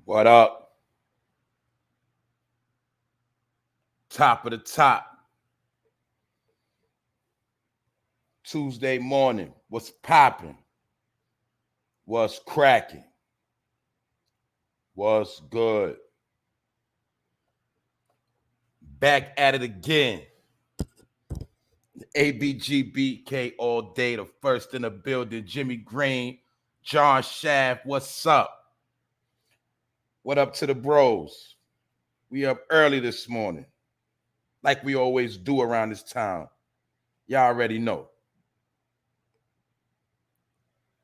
What up? Top of the top. Tuesday morning. What's popping? What's cracking? What's good? Back at it again. ABGBK all day. The first in the building. Jimmy Green, John Shaft. What's up? What up to the bros? We up early this morning, like we always do around this town. Y'all already know.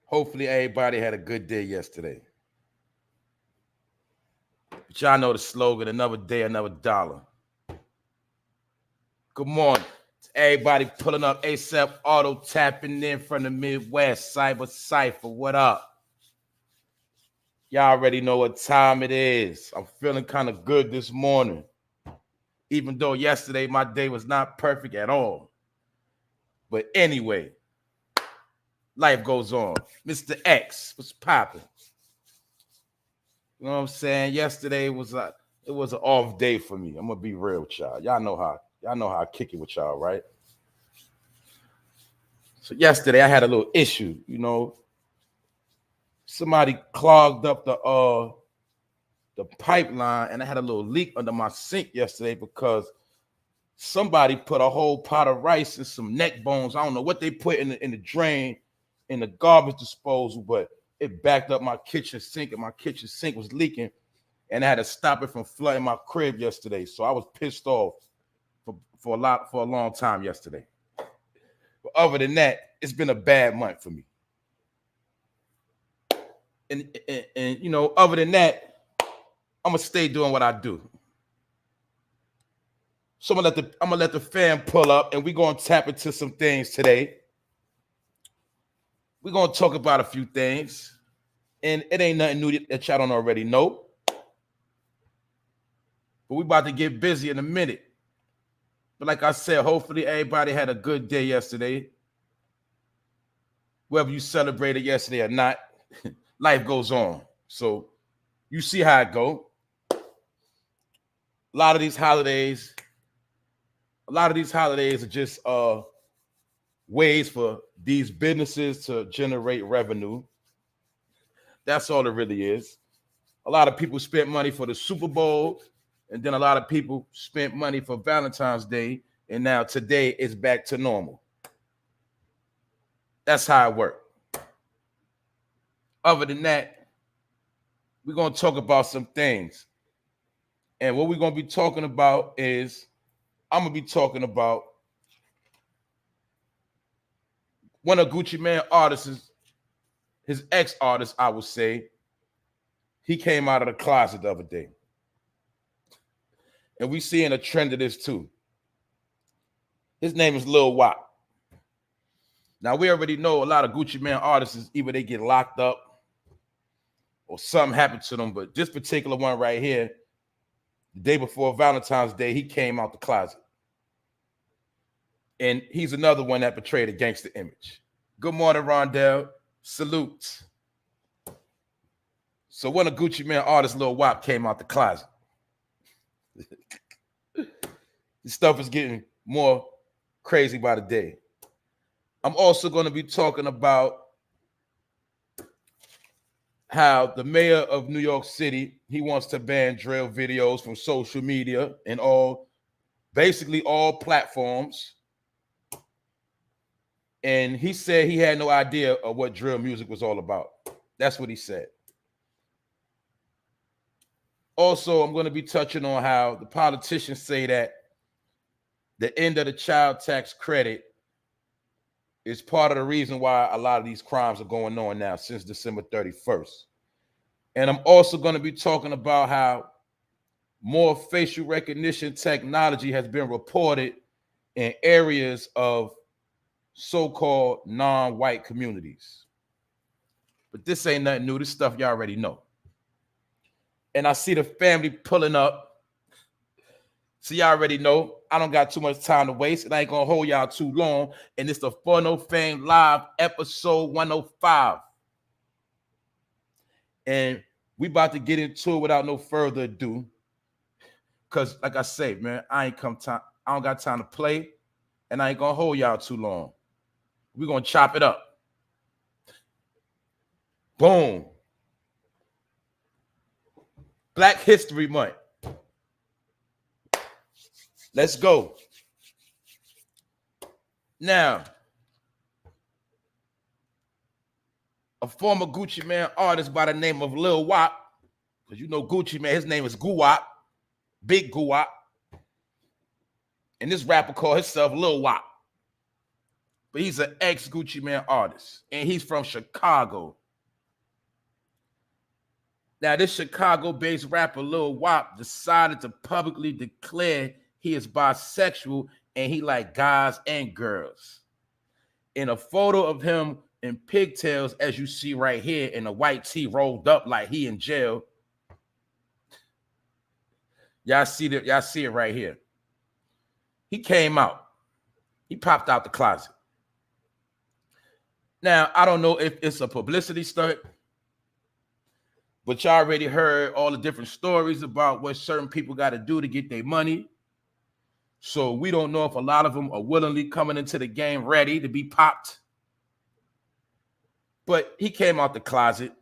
Hopefully everybody had a good day yesterday. But y'all know the slogan, another day, another dollar. Good morning. Everybody pulling up ASAP Auto, tapping in from the Midwest. Cyber Cypher, what up? Y'all already know what time it is. I'm feeling kind of good this morning. Even though yesterday my day was not perfect at all. But anyway, life goes on. Mr. X, what's popping? You know what I'm saying? Yesterday was an off day for me. I'm gonna be real with y'all. Y'all know how I kick it with y'all, right? So yesterday I had a little issue, you know. Somebody clogged up the pipeline, and I had a little leak under my sink yesterday because somebody put a whole pot of rice and some neck bones. I don't know what they put in the drain in the garbage disposal, but it backed up my kitchen sink, and my kitchen sink was leaking, and I had to stop it from flooding my crib yesterday. So I was pissed off for a long time yesterday. But other than that, it's been a bad month for me. And you know, other than that, I'm gonna stay doing what I do. So I'm gonna let the fam pull up, and we're gonna tap into some things today. We're gonna talk about a few things, and it ain't nothing new that y'all don't already know. But we about to get busy in a minute. But like I said, hopefully everybody had a good day yesterday. Whether you celebrated yesterday or not, life goes on. So you see how it go. A lot of these holidays are just ways for these businesses to generate revenue. That's all it really is. A lot of people spent money for the Super Bowl, and then a lot of people spent money for Valentine's Day, and now today it's back to normal. That's how it works. Other than that, we're going to talk about some things. And what we're going to be talking about is, I'm going to be talking about one of GUCCIMANE artists, his ex-artist, I would say. He came out of the closet the other day. And we seeing a trend of this too. His name is Lil Wop. Now, we already know a lot of GUCCIMANE artists, either they get locked up or something happened to them. But this particular one right here, the day before Valentine's Day, he came out the closet. And he's another one that portrayed a gangster image. Good morning, Rondell. Salute. So one of GUCCIMANE artists, Lil Wop, came out the closet. This stuff is getting more crazy by the day. I'm also going to be talking about how the mayor of New York City, he wants to ban drill videos from social media and basically all platforms. And he said he had no idea of what drill music was all about. That's what he said. Also, I'm going to be touching on how the politicians say that the end of the child tax credit is part of the reason why a lot of these crimes are going on now since December 31st. And I'm also going to be talking about how more facial recognition technology has been reported in areas of so-called non-white communities. But this ain't nothing new. This stuff y'all already know. And I see the family pulling up. So y'all already know I don't got too much time to waste, and I ain't gonna hold y'all too long. And it's the Fun No Fame Live episode 105. And We about to get into it without no further ado. Cause like I say, man, I don't got time to play, and I ain't gonna hold y'all too long. We're gonna chop it up. Boom. Black History Month. Let's go. Now, a former Gucci Mane artist by the name of Lil Wop, because you know Gucci Mane, his name is GUWOP, Big GUWOP. And this rapper called himself Lil Wop. But he's an ex-Gucci Mane artist, and he's from Chicago. Now, this Chicago-based rapper Lil Wop decided to publicly declare he is bisexual and he like guys and girls. In a photo of him in pigtails, as you see right here, in a white tee rolled up like he in jail. Y'all see it right here. He came out. He popped out the closet. Now, I don't know if it's a publicity stunt, but y'all already heard all the different stories about what certain people got to do to get their money. So we don't know if a lot of them are willingly coming into the game ready to be popped. But he came out the closet,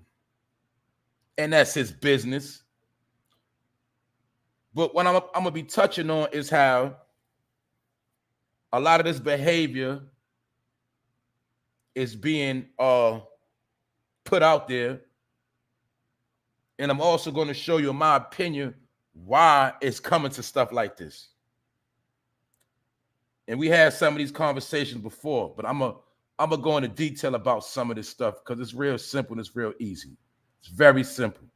and that's his business. But what I'm going to be touching on is how a lot of this behavior is being put out there. And I'm also going to show you, in my opinion, why it's coming to stuff like this. And we had some of these conversations before, but I'm gonna go into detail about some of this stuff because it's real simple and it's real easy. It's very simple.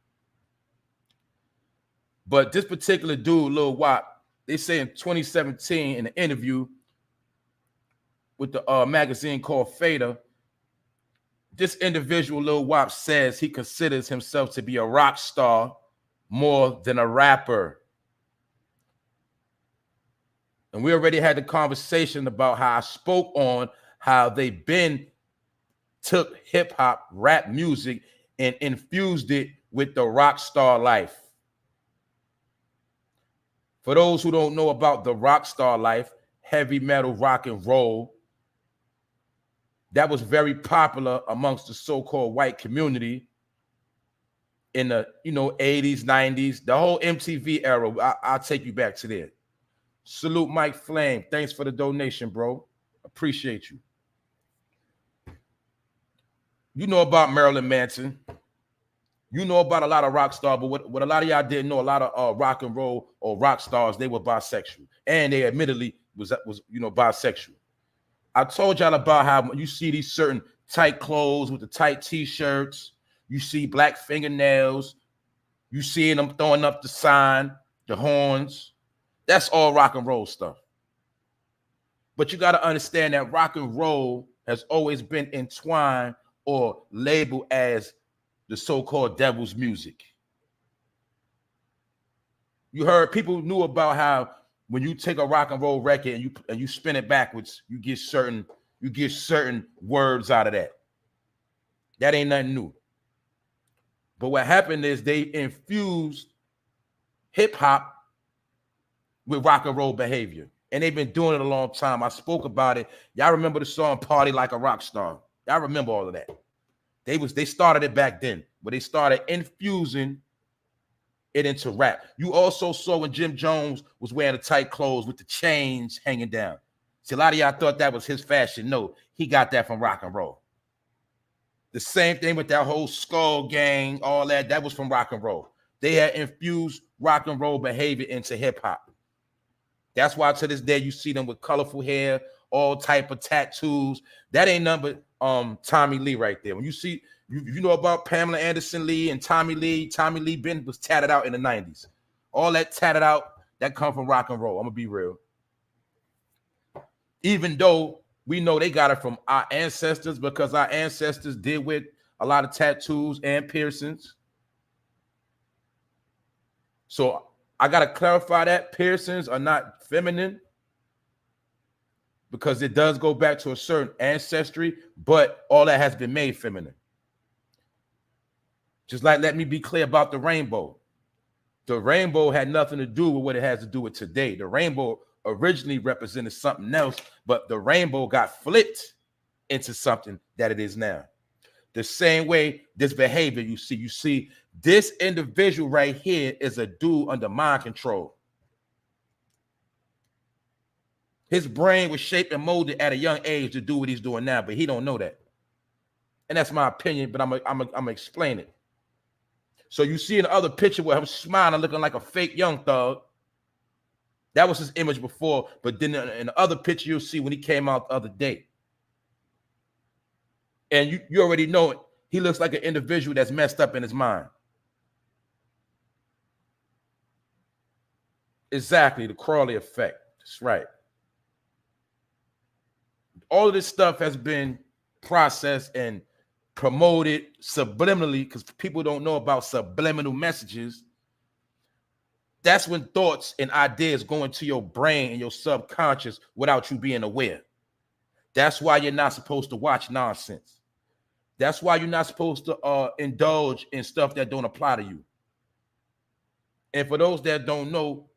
But this particular dude, Lil Wop, they say in 2017 in an interview with the magazine called Fader, this individual, Lil Wop, says he considers himself to be a rock star more than a rapper. And we already had the conversation about how I spoke on how they took hip-hop, rap music, and infused it with the rock star life. For those who don't know about the rock star life, heavy metal, rock and roll, that was very popular amongst the so-called white community in the 80s, 90s, the whole MTV era. I'll take you back to there. Salute Mike Flame. Thanks for the donation, bro. Appreciate you. You know about Marilyn Manson. You know about a lot of rock stars, but what a lot of y'all didn't know, a lot of rock and roll or rock stars, they were bisexual. And they admittedly was bisexual. I told y'all about how you see these certain tight clothes with the tight t-shirts. You see black fingernails. You seeing them throwing up the sign, the horns. That's all rock and roll stuff. But you got to understand that rock and roll has always been entwined or labeled as the so-called devil's music. You heard people knew about how when you take a rock and roll record and you spin it backwards, you get certain words out of that. That ain't nothing new. But what happened is they infused hip hop with rock and roll behavior. And they've been doing it a long time. I spoke about it. Y'all remember the song Party Like a Rock Star. Y'all remember all of that. They started it back then, but they started infusing it into rap. You also saw when Jim Jones was wearing the tight clothes with the chains hanging down. See, a lot of y'all thought that was his fashion. No, he got that from rock and roll. The same thing with that whole Skull Gang, all that was from rock and roll. They had infused rock and roll behavior into hip hop. That's why to this day you see them with colorful hair, all type of tattoos. That ain't nothing but Tommy Lee right there. When you see, you know about Pamela Anderson Lee and Tommy Lee was tatted out in the 90s. All that tatted out, that come from rock and roll. I'm gonna be real. Even though we know they got it from our ancestors, because our ancestors did with a lot of tattoos and piercings. So I got to clarify that piercings are not feminine, because it does go back to a certain ancestry, but all that has been made feminine. Just like, let me be clear about the rainbow. The rainbow had nothing to do with what it has to do with today. The rainbow originally represented something else, but the rainbow got flipped into something that it is now. The same way this behavior you see this individual right here is a dude under mind control. His brain was shaped and molded at a young age to do what he's doing now, but he don't know that. And that's my opinion, but I'm gonna explain it. So you see in the other picture where him smiling, looking like a fake Young Thug. That was his image before, but then in the other picture you'll see when he came out the other day. And you already know it. He looks like an individual that's messed up in his mind. Exactly, the Crawley effect. That's right. All of this stuff has been processed and promoted subliminally because people don't know about subliminal messages. That's when thoughts and ideas go into your brain and your subconscious without you being aware. That's why you're not supposed to watch nonsense. That's why you're not supposed to indulge in stuff that don't apply to you. And for those that don't know,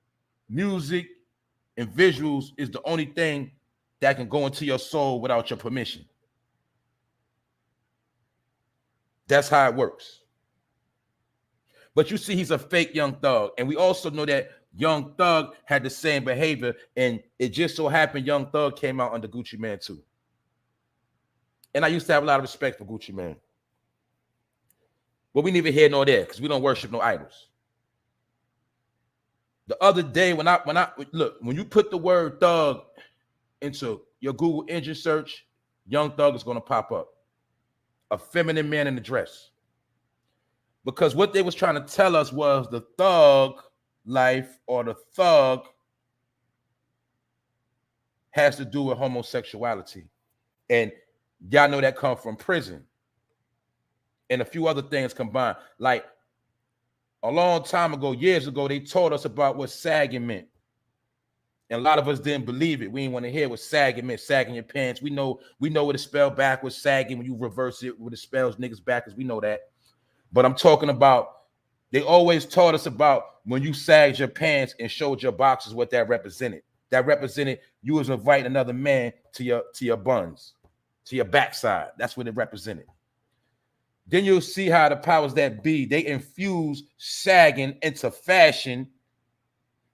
music and visuals is the only thing that can go into your soul without your permission. That's how it works. But you see, he's a fake Young Thug. And we also know that Young Thug had the same behavior. And it just so happened Young Thug came out under GUCCIMANE too. And I used to have a lot of respect for GUCCIMANE. But we neither here nor there because we don't worship no idols. The other day when you put the word thug into your Google engine search, Young Thug is going to pop up. A feminine man in a dress. Because what they was trying to tell us was the thug life or the thug has to do with homosexuality. And y'all know that comes from prison. And a few other things combined. Like a long time ago, years ago, they taught us about what sagging meant. And a lot of us didn't believe it. We didn't want to hear what sagging meant, sagging your pants. We know what it spelled backwards, sagging, when you reverse it, what it spells niggas backwards. We know that. But I'm talking about, they always taught us about when you sagged your pants and showed your boxes, what that represented. That represented you was inviting another man to your buns, to your backside. That's what it represented. Then you'll see how the powers that be, they infuse sagging into fashion.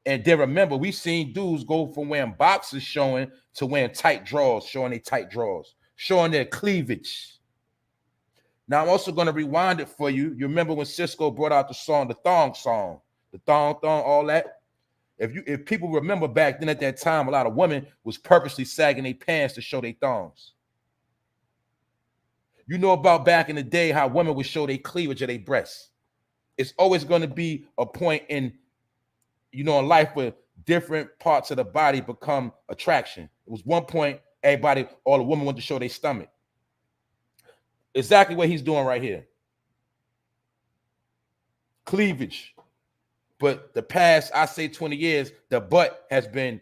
And then remember, we seen dudes go from wearing boxers showing to wearing tight drawers, showing their tight drawers, showing their cleavage. Now, I'm also going to rewind it for you. You remember when Cisco brought out the song, the thong song, the thong, all that? If people remember back then at that time, a lot of women was purposely sagging their pants to show their thongs. You know about back in the day how women would show their cleavage or their breasts. It's always going to be a point in life where different parts of the body become attraction. It was one point, all the women wanted to show their stomach. Exactly what he's doing right here. Cleavage. But the past, I say 20 years, the butt has been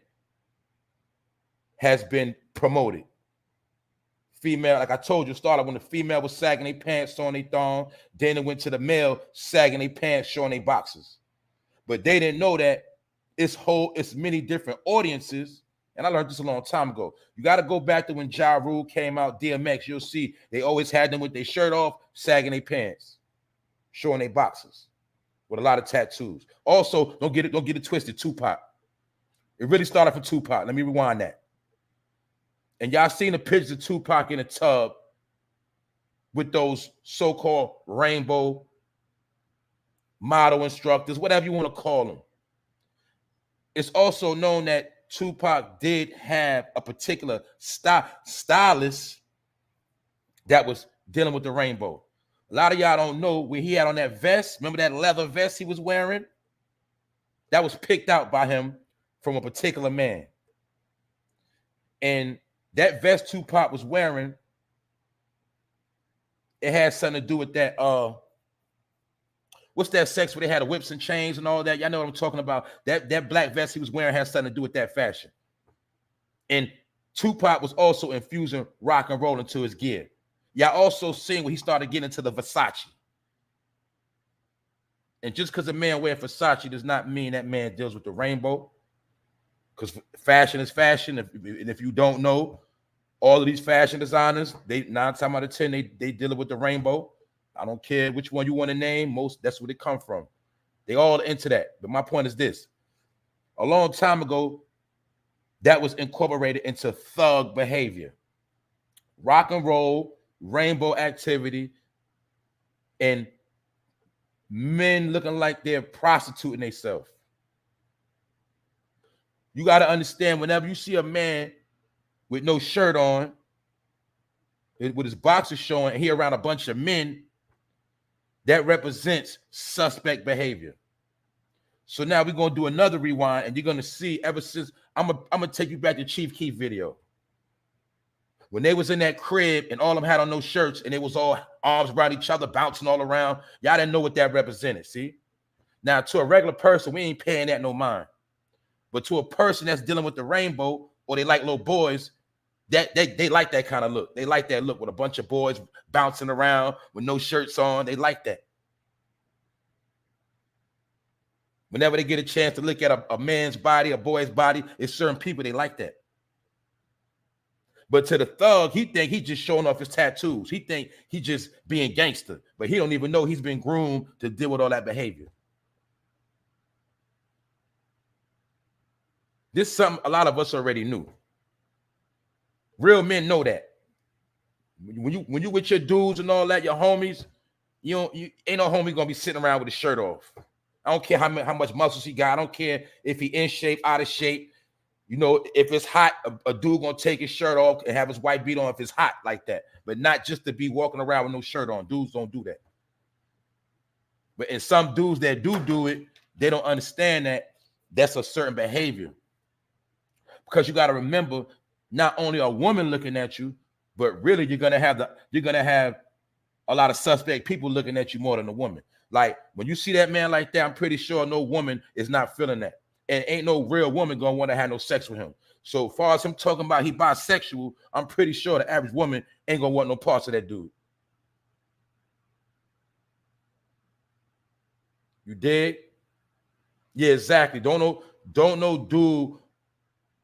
promoted. Female, like I told you, started when the female was sagging their pants, showing their thong. Then it went to the male sagging their pants, showing their boxes. But they didn't know that it's many different audiences. And I learned this a long time ago. You got to go back to when Ja Rule came out, DMX. You'll see they always had them with their shirt off, sagging their pants, showing their boxes, with a lot of tattoos. Also, don't get it twisted, Tupac. It really started from Tupac. Let me rewind that. And y'all seen the pictures of Tupac in a tub with those so-called rainbow model instructors, whatever you want to call them. It's also known that Tupac did have a particular stylist that was dealing with the rainbow. A lot of y'all don't know where he had on that vest. Remember that leather vest he was wearing? That was picked out by him from a particular man. And that vest Tupac was wearing, it had something to do with that. What's that sex where they had the whips and chains and all that? Y'all know what I'm talking about. That black vest he was wearing has something to do with that fashion. And Tupac was also infusing rock and roll into his gear. Y'all also seen when he started getting into the Versace. And just because a man wears Versace does not mean that man deals with the rainbow. Because fashion is fashion. If you don't know, all of these fashion designers, they 9 times out of 10, they deal with the rainbow. I don't care which one you want to name. That's where they come from. They all into that. But my point is this. A long time ago, that was incorporated into thug behavior. Rock and roll, rainbow activity, and men looking like they're prostituting themselves. You got to understand, whenever you see a man with no shirt on, with his boxers showing, and he around a bunch of men, that represents suspect behavior. So now we're going to do another rewind, and you're going to see, ever since, I'm going to take you back to Chief Keef video. When they was in that crib and all of them had on no shirts and it was all arms around each other, bouncing all around, y'all didn't know what that represented, see? Now, to a regular person, we ain't paying that no mind. But to a person that's dealing with the rainbow, or they like little boys, that they like that kind of look. They like that look with a bunch of boys bouncing around with no shirts on. They like that. Whenever they get a chance to look at a man's body, a boy's body, it's certain people, they like that. But to the thug, he think he just showing off his tattoos. He think he just being gangster, but he don't even know he's been groomed to deal with all that behavior. This is something a lot of us already knew. Real men know that. When you with your dudes and all that, your homies, you ain't no homie gonna be sitting around with his shirt off. I don't care how much muscles he got. I don't care if he in shape, out of shape. You know, if it's hot, a dude gonna take his shirt off and have his white beat on if it's hot like that. But not just to be walking around with no shirt on. Dudes don't do that. But in some dudes that do it, they don't understand that that's a certain behavior. Because you got to remember, not only a woman looking at you, but really you're gonna have a lot of suspect people looking at you more than a woman. Like when you see that man like that, I'm pretty sure no woman is not feeling that. And ain't no real woman gonna want to have no sex with him. So as far as him talking about he bisexual, I'm pretty sure the average woman ain't gonna want no parts of that dude. You dig? Yeah, exactly. Don't know dude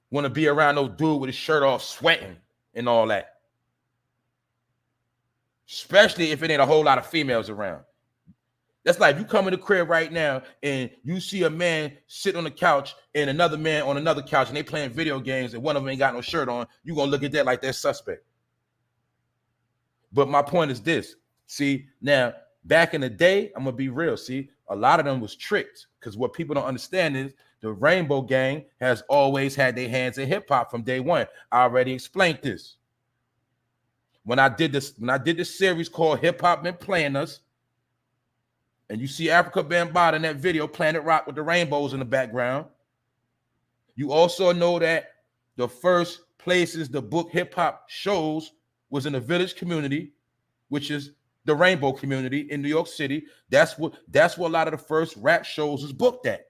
want to be around no dude with his shirt off sweating and all that. Especially if it ain't a whole lot of females around. That's like if you come in the crib right now and you see a man sit on the couch and another man on another couch and they playing video games and one of them ain't got no shirt on, you gonna look at that like they're suspect. But my point is this. See, now, back in the day, I'm gonna be real. See, a lot of them was tricked because what people don't understand is the Rainbow Gang has always had their hands in hip hop from day one. I already explained this. When I did this series called Hip Hop Been Playing Us, and you see Africa Bambaataa in that video, Planet Rock with the rainbows in the background, you also know that the first places the book hip hop shows was in the Village community, which is the Rainbow community in New York City. That's what a lot of the first rap shows was booked at.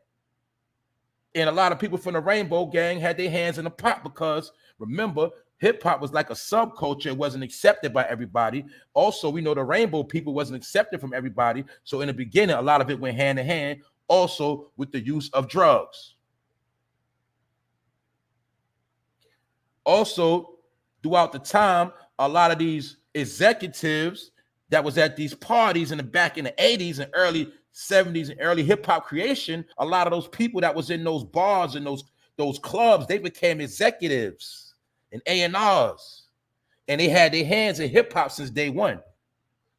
And a lot of people from the Rainbow Gang had their hands in the pot because, remember, hip-hop was like a subculture. It wasn't accepted by everybody. Also, we know the Rainbow people wasn't accepted from everybody. So in the beginning, a lot of it went hand in hand, also with the use of drugs. Also, throughout the time, a lot of these executives that was at these parties back in the 80s and early 70s and early hip-hop creation, a lot of those people that was in those bars and those clubs, they became executives and A&Rs, and they had their hands in hip-hop since day one.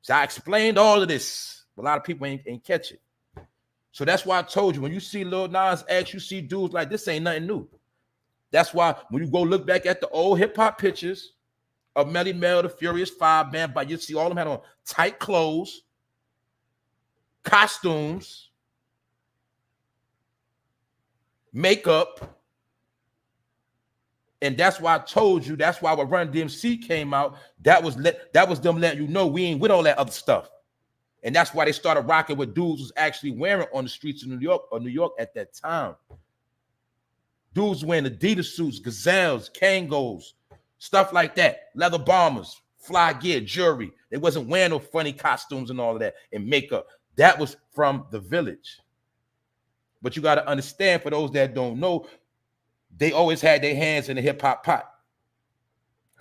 So I explained all of this. A lot of people ain't catch it. So that's why I told you, when you see Lil Nas X, you see dudes like this ain't nothing new. That's why when you go look back at the old hip-hop pictures of Melly Mel, the Furious Five, man, but you see all of them had on tight clothes, costumes, makeup. And that's why I told you, that's why when Run DMC came out, that was them letting you know we ain't with all that other stuff. And that's why they started rocking what dudes was actually wearing on the streets of New York at that time. Dudes wearing Adidas suits, Gazelles, Kangos, stuff like that, leather bombers, fly gear, jewelry. They wasn't wearing no funny costumes and all of that and makeup. That was from the village. But you got to understand, for those that don't know, they always had their hands in the hip hop pot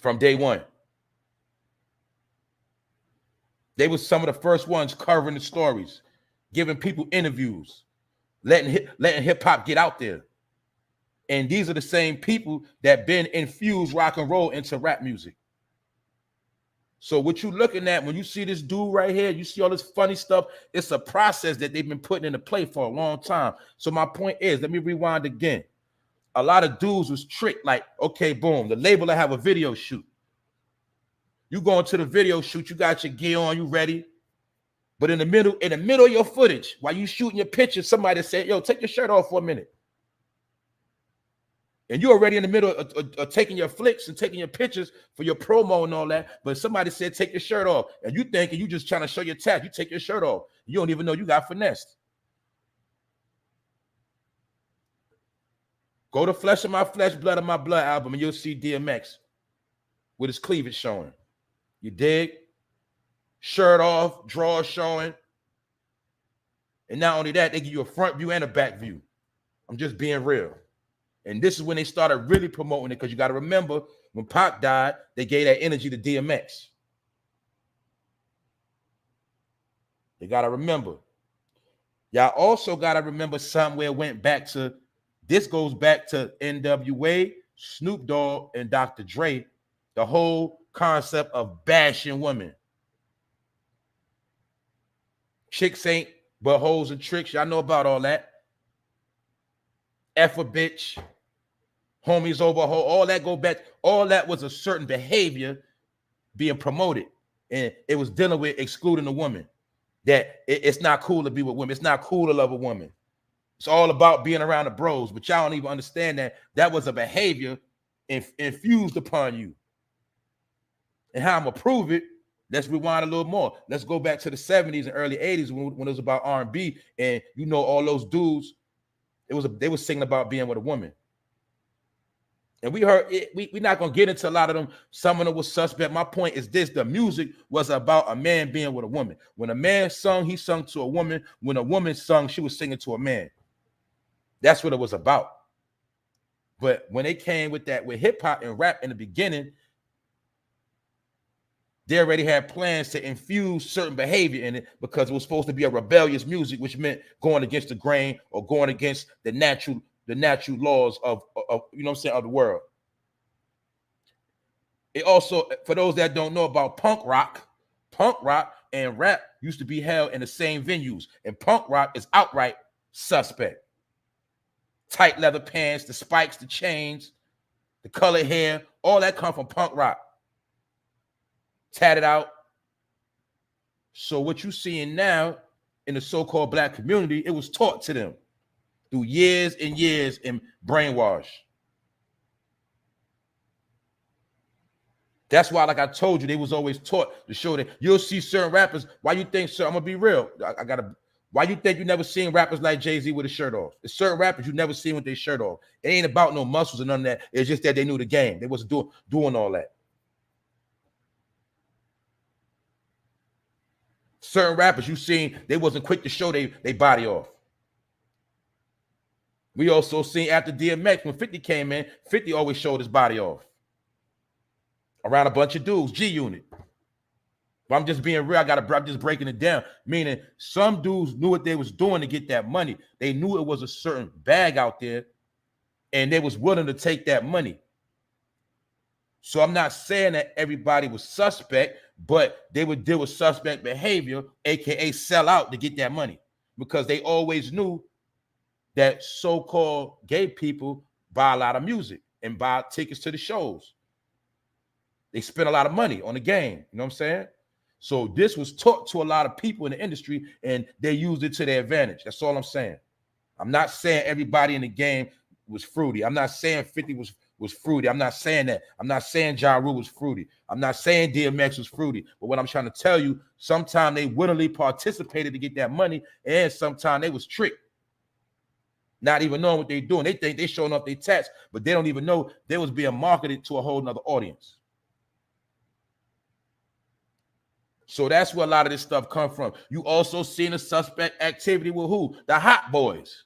from day one. They were some of the first ones covering the stories, giving people interviews, letting hip hop get out there. And these are the same people that been infused rock and roll into rap music. So what you looking at when you see this dude right here, you see all this funny stuff, it's a process that they've been putting into play for a long time. So my point is, let me rewind again. A lot of dudes was tricked, like, okay, boom, the label will have a video shoot. You going to the video shoot, you got your gear on, you ready. But in the middle of your footage, while you shooting your picture, somebody said, yo, take your shirt off for a minute. And you're already in the middle of taking your flicks and taking your pictures for your promo and all that. But somebody said, take your shirt off. And you thinking you just trying to show your tats. You take your shirt off. You don't even know you got finessed. Go to Flesh of My Flesh, Blood of My Blood album, and you'll see DMX with his cleavage showing. You dig? Shirt off, drawers showing. And not only that, they give you a front view and a back view. I'm just being real. And this is when they started really promoting it, because you got to remember, when Pac died, they gave that energy to DMX. You got to remember. Y'all also got to remember somewhere went back to, this goes back to NWA, Snoop Dogg, and Dr. Dre, the whole concept of bashing women. Chicks ain't but hoes and tricks. Y'all know about all that. F a bitch. Homies over hoe, all that go back. All that was a certain behavior being promoted. And it was dealing with excluding a woman. That it's not cool to be with women. It's not cool to love a woman. It's all about being around the bros. But y'all don't even understand that that was a behavior infused upon you. And how I'm going to prove it, let's rewind a little more. Let's go back to the 70s and early 80s when it was about R&B. And you know, all those dudes, they were singing about being with a woman. And we heard it, we're not going to get into a lot of them. Some of them was suspect. My point is this: the music was about a man being with a woman. When a man sung, he sung to a woman. When a woman sung, she was singing to a man. That's what it was about. But when they came with that, with hip hop and rap in the beginning, they already had plans to infuse certain behavior in it, because it was supposed to be a rebellious music, which meant going against the grain or going against the natural laws of you know what I'm saying, of the world. It also, for those that don't know about punk rock and rap used to be held in the same venues, and punk rock is outright suspect. Tight leather pants, the spikes, the chains, the colored hair, all that come from punk rock. Tatted out. So what you seeing now in the so-called black community, it was taught to them through years and years in brainwash. That's why, like I told you, they was always taught to show that you'll see certain rappers. Why you think, sir, I'm gonna be real. Why you think you never seen rappers like Jay-Z with his shirt off? There's certain rappers you never seen with their shirt off. It ain't about no muscles or none of that. It's just that they knew the game. They wasn't doing all that. Certain rappers you seen, they wasn't quick to show they body off. We also seen after DMX, when 50 came in, 50 always showed his body off around a bunch of dudes, G-Unit. But I'm just being real. I'm just breaking it down. Meaning some dudes knew what they was doing to get that money. They knew it was a certain bag out there, and they was willing to take that money. So I'm not saying that everybody was suspect, but they would deal with suspect behavior, aka sell out to get that money, because they always knew that so-called gay people buy a lot of music and buy tickets to the shows. They spend a lot of money on the game. You know what I'm saying? So this was taught to a lot of people in the industry, and they used it to their advantage. That's all I'm saying. I'm not saying everybody in the game was fruity. I'm not saying 50 was fruity. I'm not saying that. I'm not saying Ja Rule was fruity. I'm not saying DMX was fruity. But what I'm trying to tell you, sometimes they willingly participated to get that money, and sometimes they was tricked. Not even knowing what they're doing. They think they showing off their tats, but they don't even know they was being marketed to a whole nother audience. So that's where a lot of this stuff come from. You also seen a suspect activity with who? The Hot Boys.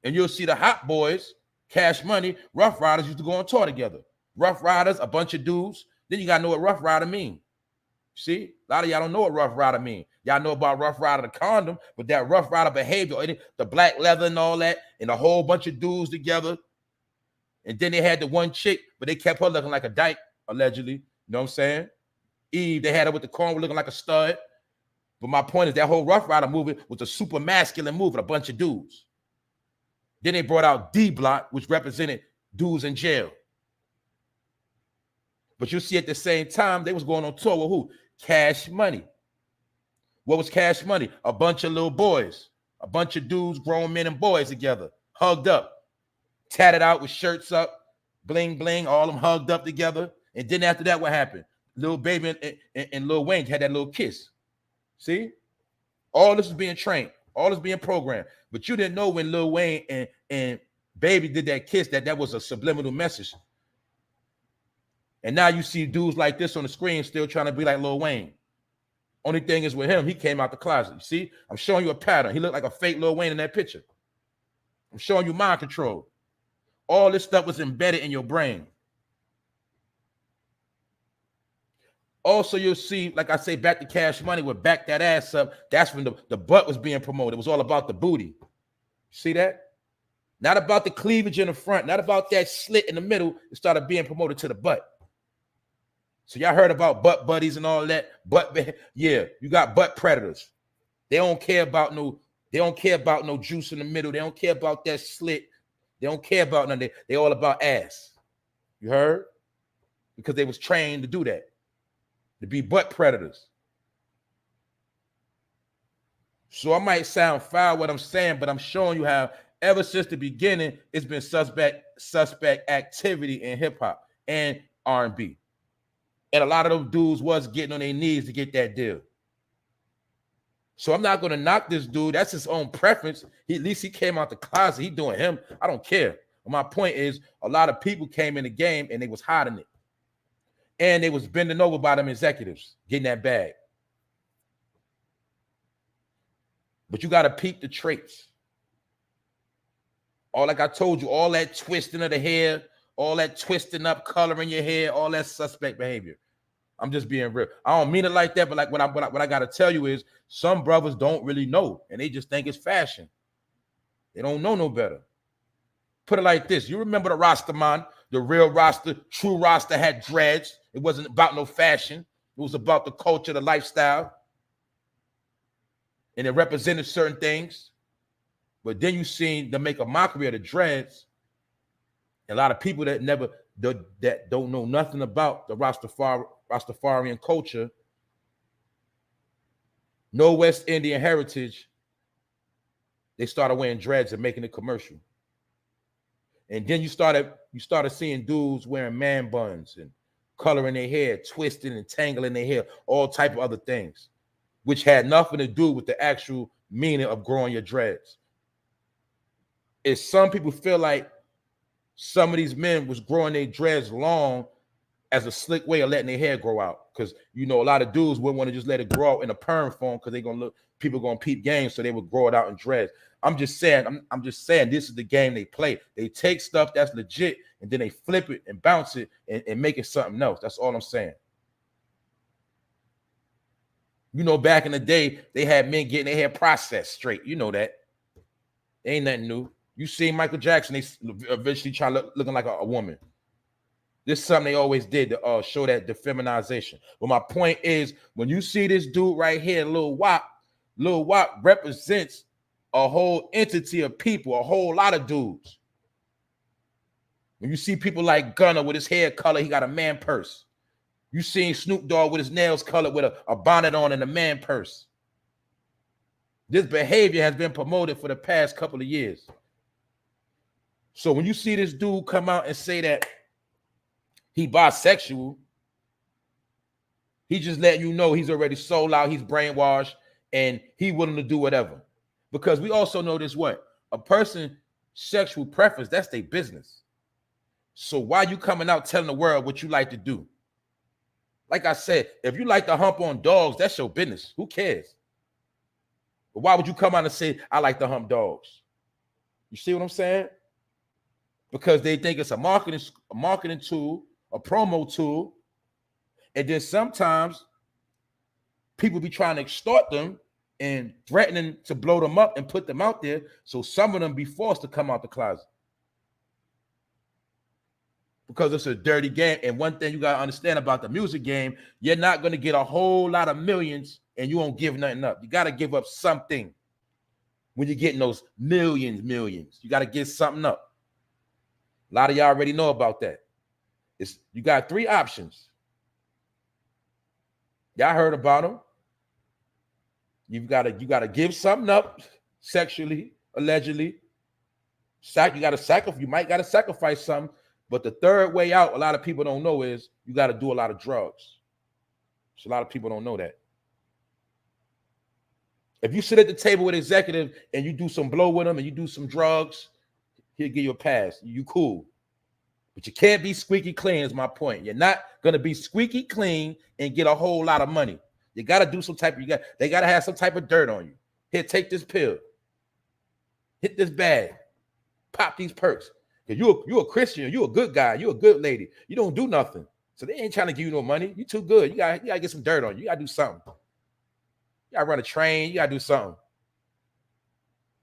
And you'll see the Hot Boys, Cash Money, Rough Riders used to go on tour together. Rough Riders, a bunch of dudes. Then you got to know what Rough Rider mean. See? A lot of y'all don't know what Rough Rider mean. Y'all know about Rough Rider, the condom, but that Rough Rider behavior, the black leather and all that, and a whole bunch of dudes together. And then they had the one chick, but they kept her looking like a dyke, allegedly. You know what I'm saying? Eve, they had her with the corn looking like a stud. But my point is that whole Rough Rider movie was a super masculine movie, a bunch of dudes. Then they brought out D Block, which represented dudes in jail. But you see at the same time, they was going on tour with who? Cash Money. What was Cash Money? A bunch of little boys, a bunch of dudes, grown men and boys together, hugged up, tatted out with shirts up, bling, bling, all of them hugged up together. And then after that, what happened? Lil Baby and Lil Wayne had that little kiss. See? All this is being trained. All this being programmed. But you didn't know when Lil Wayne and Baby did that kiss that was a subliminal message. And now you see dudes like this on the screen still trying to be like Lil Wayne. Only thing is with him, he came out the closet. You see? I'm showing you a pattern. He looked like a fake Lil Wayne in that picture. I'm showing you mind control. All this stuff was embedded in your brain. Also, you'll see, like I say, back to Cash Money, would back that ass up. That's when the butt was being promoted. It was all about the booty. See that? Not about the cleavage in the front, not about that slit in the middle. It started being promoted to the butt. So y'all heard about butt buddies and all that. Yeah, you got butt predators. They don't care about no juice in the middle. They don't care about that slit. They don't care about nothing. They all about ass. You heard? Because they was trained to do that. To be butt predators. So I might sound foul what I'm saying, but I'm showing you how ever since the beginning, it's been suspect activity in hip hop and R&B. And a lot of those dudes was getting on their knees to get that deal. So I'm not going to knock this dude. That's his own preference. At least he came out the closet. He doing him. I don't care. But my point is a lot of people came in the game and they was hiding it. And they was bending over by them executives, getting that bag. But you got to peep the traits. All like I told you, all that twisting of the hair, all that twisting up, coloring your hair, all that suspect behavior. I'm just being real. I don't mean it like that, but like what I got to tell you is some brothers don't really know, and they just think it's fashion. They don't know no better. Put it like this. You remember the Rasta man, the real Rasta, true Rasta had dreads. It wasn't about no fashion. It was about the culture, the lifestyle. And it represented certain things. But then you seen them make a mockery of the dreads. A lot of people that don't know nothing about the Rastafarian culture, no West Indian heritage, they started wearing dreads and making it commercial. And then you started seeing dudes wearing man buns and coloring their hair, twisting and tangling their hair, all type of other things, which had nothing to do with the actual meaning of growing your dreads. Is some people feel like some of these men was growing their dreads long as a slick way of letting their hair grow out. Because, you know, a lot of dudes wouldn't want to just let it grow out in a perm form because they're going to people going to peep game, so they would grow it out in dreads. I'm just saying this is the game they play. They take stuff that's legit and then they flip it and bounce it and make it something else. That's all I'm saying. You know, back in the day, they had men getting their hair processed straight. You know that. Ain't nothing new. You see Michael Jackson, they eventually try looking like a woman. This is something they always did to show that the feminization. But my point is, when you see this dude right here, Lil Wop represents a whole entity of people, a whole lot of dudes. When you see people like Gunna with his hair color, he got a man purse. You seen Snoop Dogg with his nails colored with a bonnet on and a man purse. This behavior has been promoted for the past couple of years. So when you see this dude come out and say that he bisexual, he just letting you know he's already sold out, he's brainwashed, and he willing to do whatever. Because we also know this what? A person's sexual preference, that's their business. So why you coming out telling the world what you like to do? Like I said, if you like to hump on dogs, that's your business. Who cares? But why would you come out and say, I like to hump dogs? You see what I'm saying? Because they think it's a marketing tool, a promo tool. And then sometimes people be trying to extort them and threatening to blow them up and put them out there. So some of them be forced to come out the closet. Because it's a dirty game. And one thing you got to understand about the music game, you're not going to get a whole lot of millions and you won't give nothing up. You got to give up something when you're getting those millions. You got to give something up. A lot of y'all already know about that. You got 3 options. Y'all heard about them. You got to give something up sexually, allegedly. You got to sacrifice. You might got to sacrifice something. But the third way out, a lot of people don't know, is you got to do a lot of drugs. So a lot of people don't know that. If you sit at the table with an executive and you do some blow with them and you do some drugs, he'll give you a pass. You cool. But you can't be squeaky clean is my point. You're not going to be squeaky clean and get a whole lot of money. You got to do some type of, they got to have some type of dirt on you. Here, take this pill. Hit this bag. Pop these perks. Because you're a Christian, you're a good guy, you're a good lady. You don't do nothing. So they ain't trying to give you no money. You too good. You gotta get some dirt on you. You gotta do something. You gotta run a train, you gotta do something.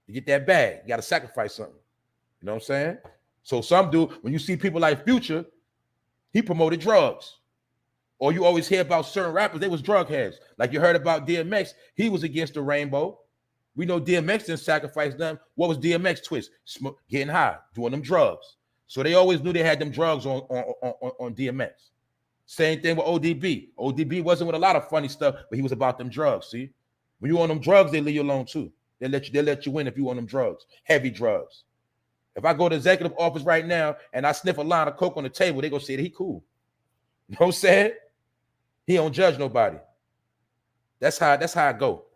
You get that bag, you gotta sacrifice something. You know what I'm saying? So some do, when you see people like Future, he promoted drugs. Or you always hear about certain rappers, they was drug heads. Like you heard about DMX, he was against the rainbow. We know DMX didn't sacrifice them. What was DMX twist? Getting high, doing them drugs. So they always knew they had them drugs on DMX. Same thing with ODB. ODB wasn't with a lot of funny stuff, but he was about them drugs. See, when you on them drugs, they leave you alone too. They let you win if you on them drugs, heavy drugs. If I go to the executive office right now and I sniff a line of coke on the table, they gonna say that he cool. You know what I'm saying? He don't judge nobody. That's how I go.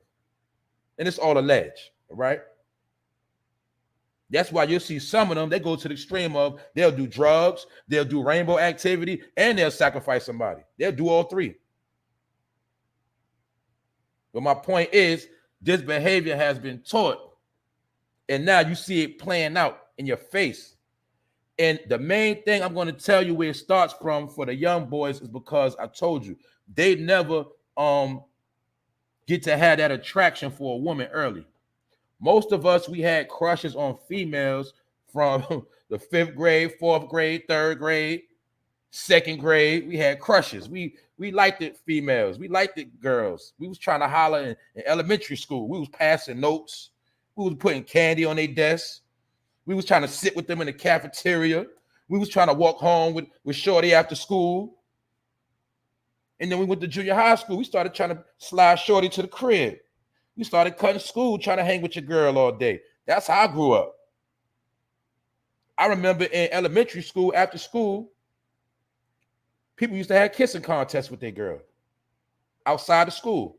And it's all alleged, right? That's why you'll see some of them, they go to the extreme of they'll do drugs, they'll do rainbow activity, and they'll sacrifice somebody. They'll do all 3. But my point is, this behavior has been taught, and now you see it playing out in your face. And the main thing I'm going to tell you where it starts from for the young boys is because I told you, they never get to have that attraction for a woman early. Most of us, we had crushes on females from the 5th grade, 4th grade, 3rd grade, 2nd grade. We had crushes. We liked it females. We liked it girls. We was trying to holler in elementary school. We was passing notes. We was putting candy on their desks. We was trying to sit with them in the cafeteria. We was trying to walk home with Shorty after school. And then we went to junior high school. We started trying to slide Shorty to the crib. We started cutting school, trying to hang with your girl all day. That's how I grew up. I remember in elementary school, after school, people used to have kissing contests with their girl outside of school.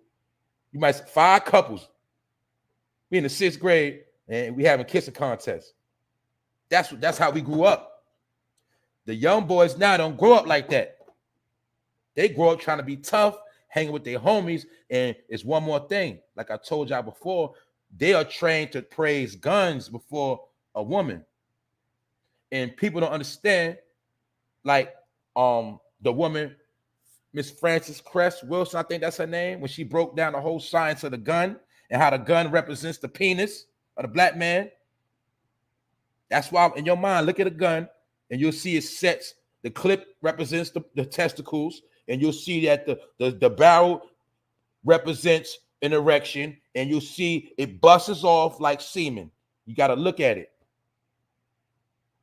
You might see 5 couples. We in the 6th grade and we having kissing contests. That's how we grew up. The young boys now don't grow up like that. They grow up trying to be tough, hanging with their homies. And it's one more thing. Like I told y'all before, they are trained to praise guns before a woman. And people don't understand, like the woman, Miss Frances Cress Wilson, I think that's her name, when she broke down the whole science of the gun and how the gun represents the penis of the black man. That's why in your mind, look at a gun and you'll see it sets. The clip represents the testicles, and you'll see that the barrel represents an erection, and you'll see it busts off like semen. You got to look at it.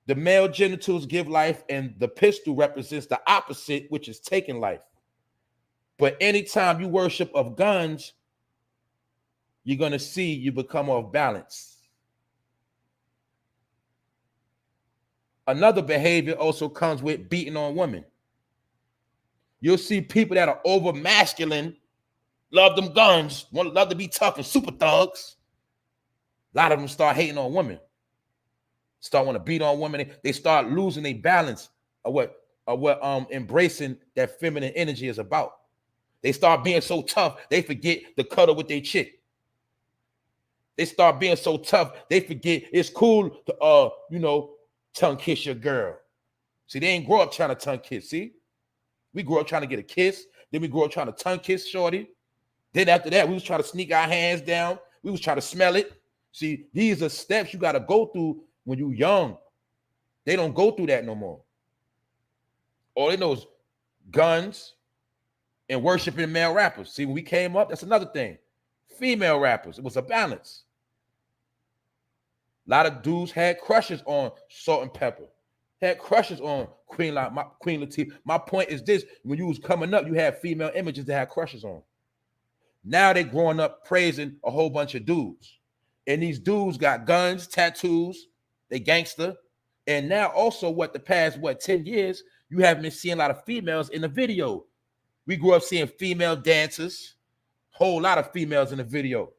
The male genitals give life, and the pistol represents the opposite, which is taking life. But anytime you worship of guns, you're going to see you become off balance. Another behavior also comes with beating on women. You'll see people that are over masculine, love them guns, love to be tough and super thugs. A lot of them start hating on women, start want to beat on women. They start losing their balance of what embracing that feminine energy is about. They start being so tough, they forget to cuddle with their chick. They start being so tough, they forget it's cool to tongue kiss your girl. See, they ain't grow up trying to tongue kiss. See, we grew up trying to get a kiss. Then we grew up trying to tongue kiss shorty. Then after that, we was trying to sneak our hands down. We was trying to smell it. See, these are steps you got to go through when you young. They don't go through that no more. All they know is guns and worshiping male rappers. See, when we came up, that's another thing. Female rappers, it was a balance. A lot of dudes had crushes on Salt and Pepper, had crushes on Queen Latifah. My point is this: when you was coming up, you had female images that had crushes on. Now they growing up praising a whole bunch of dudes, and these dudes got guns, tattoos, they gangster, and now also the past 10 years, you haven't been seeing a lot of females in the video. We grew up seeing female dancers, whole lot of females in the video.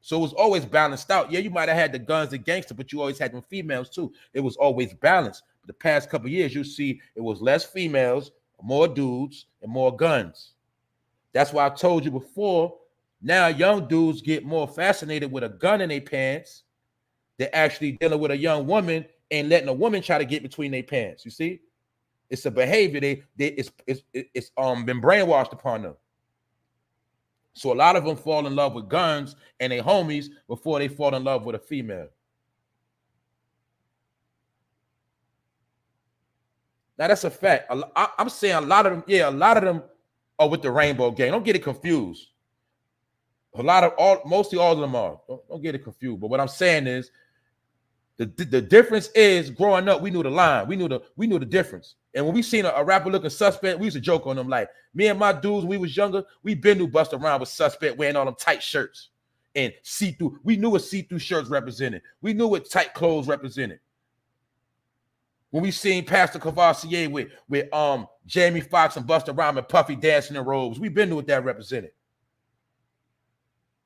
So it was always balanced out. Yeah, you might have had the guns and gangster, but you always had them females too. It was always balanced. But the past couple of years, you see it was less females, more dudes, and more guns. That's why I told you before, now young dudes get more fascinated with a gun in their pants than actually dealing with a young woman and letting a woman try to get between their pants. You see? It's a behavior it's been brainwashed upon them. So a lot of them fall in love with guns and their homies before they fall in love with a female. Now that's a fact. I'm saying a lot of them are with the rainbow gang. Don't get it confused. Mostly all of them are. Don't get it confused. But what I'm saying is the difference is growing up, we knew the line. We knew the difference. And when we seen a rapper looking suspect, we used to joke on them like, me and my dudes, when we was younger, we been to bust around with suspect wearing all them tight shirts and see-through. We knew what see-through shirts represented. We knew what tight clothes represented. When we seen Pastor Cavassier with Jamie Foxx and Busta Rhymes and Puffy dancing in robes, we been knew what that represented.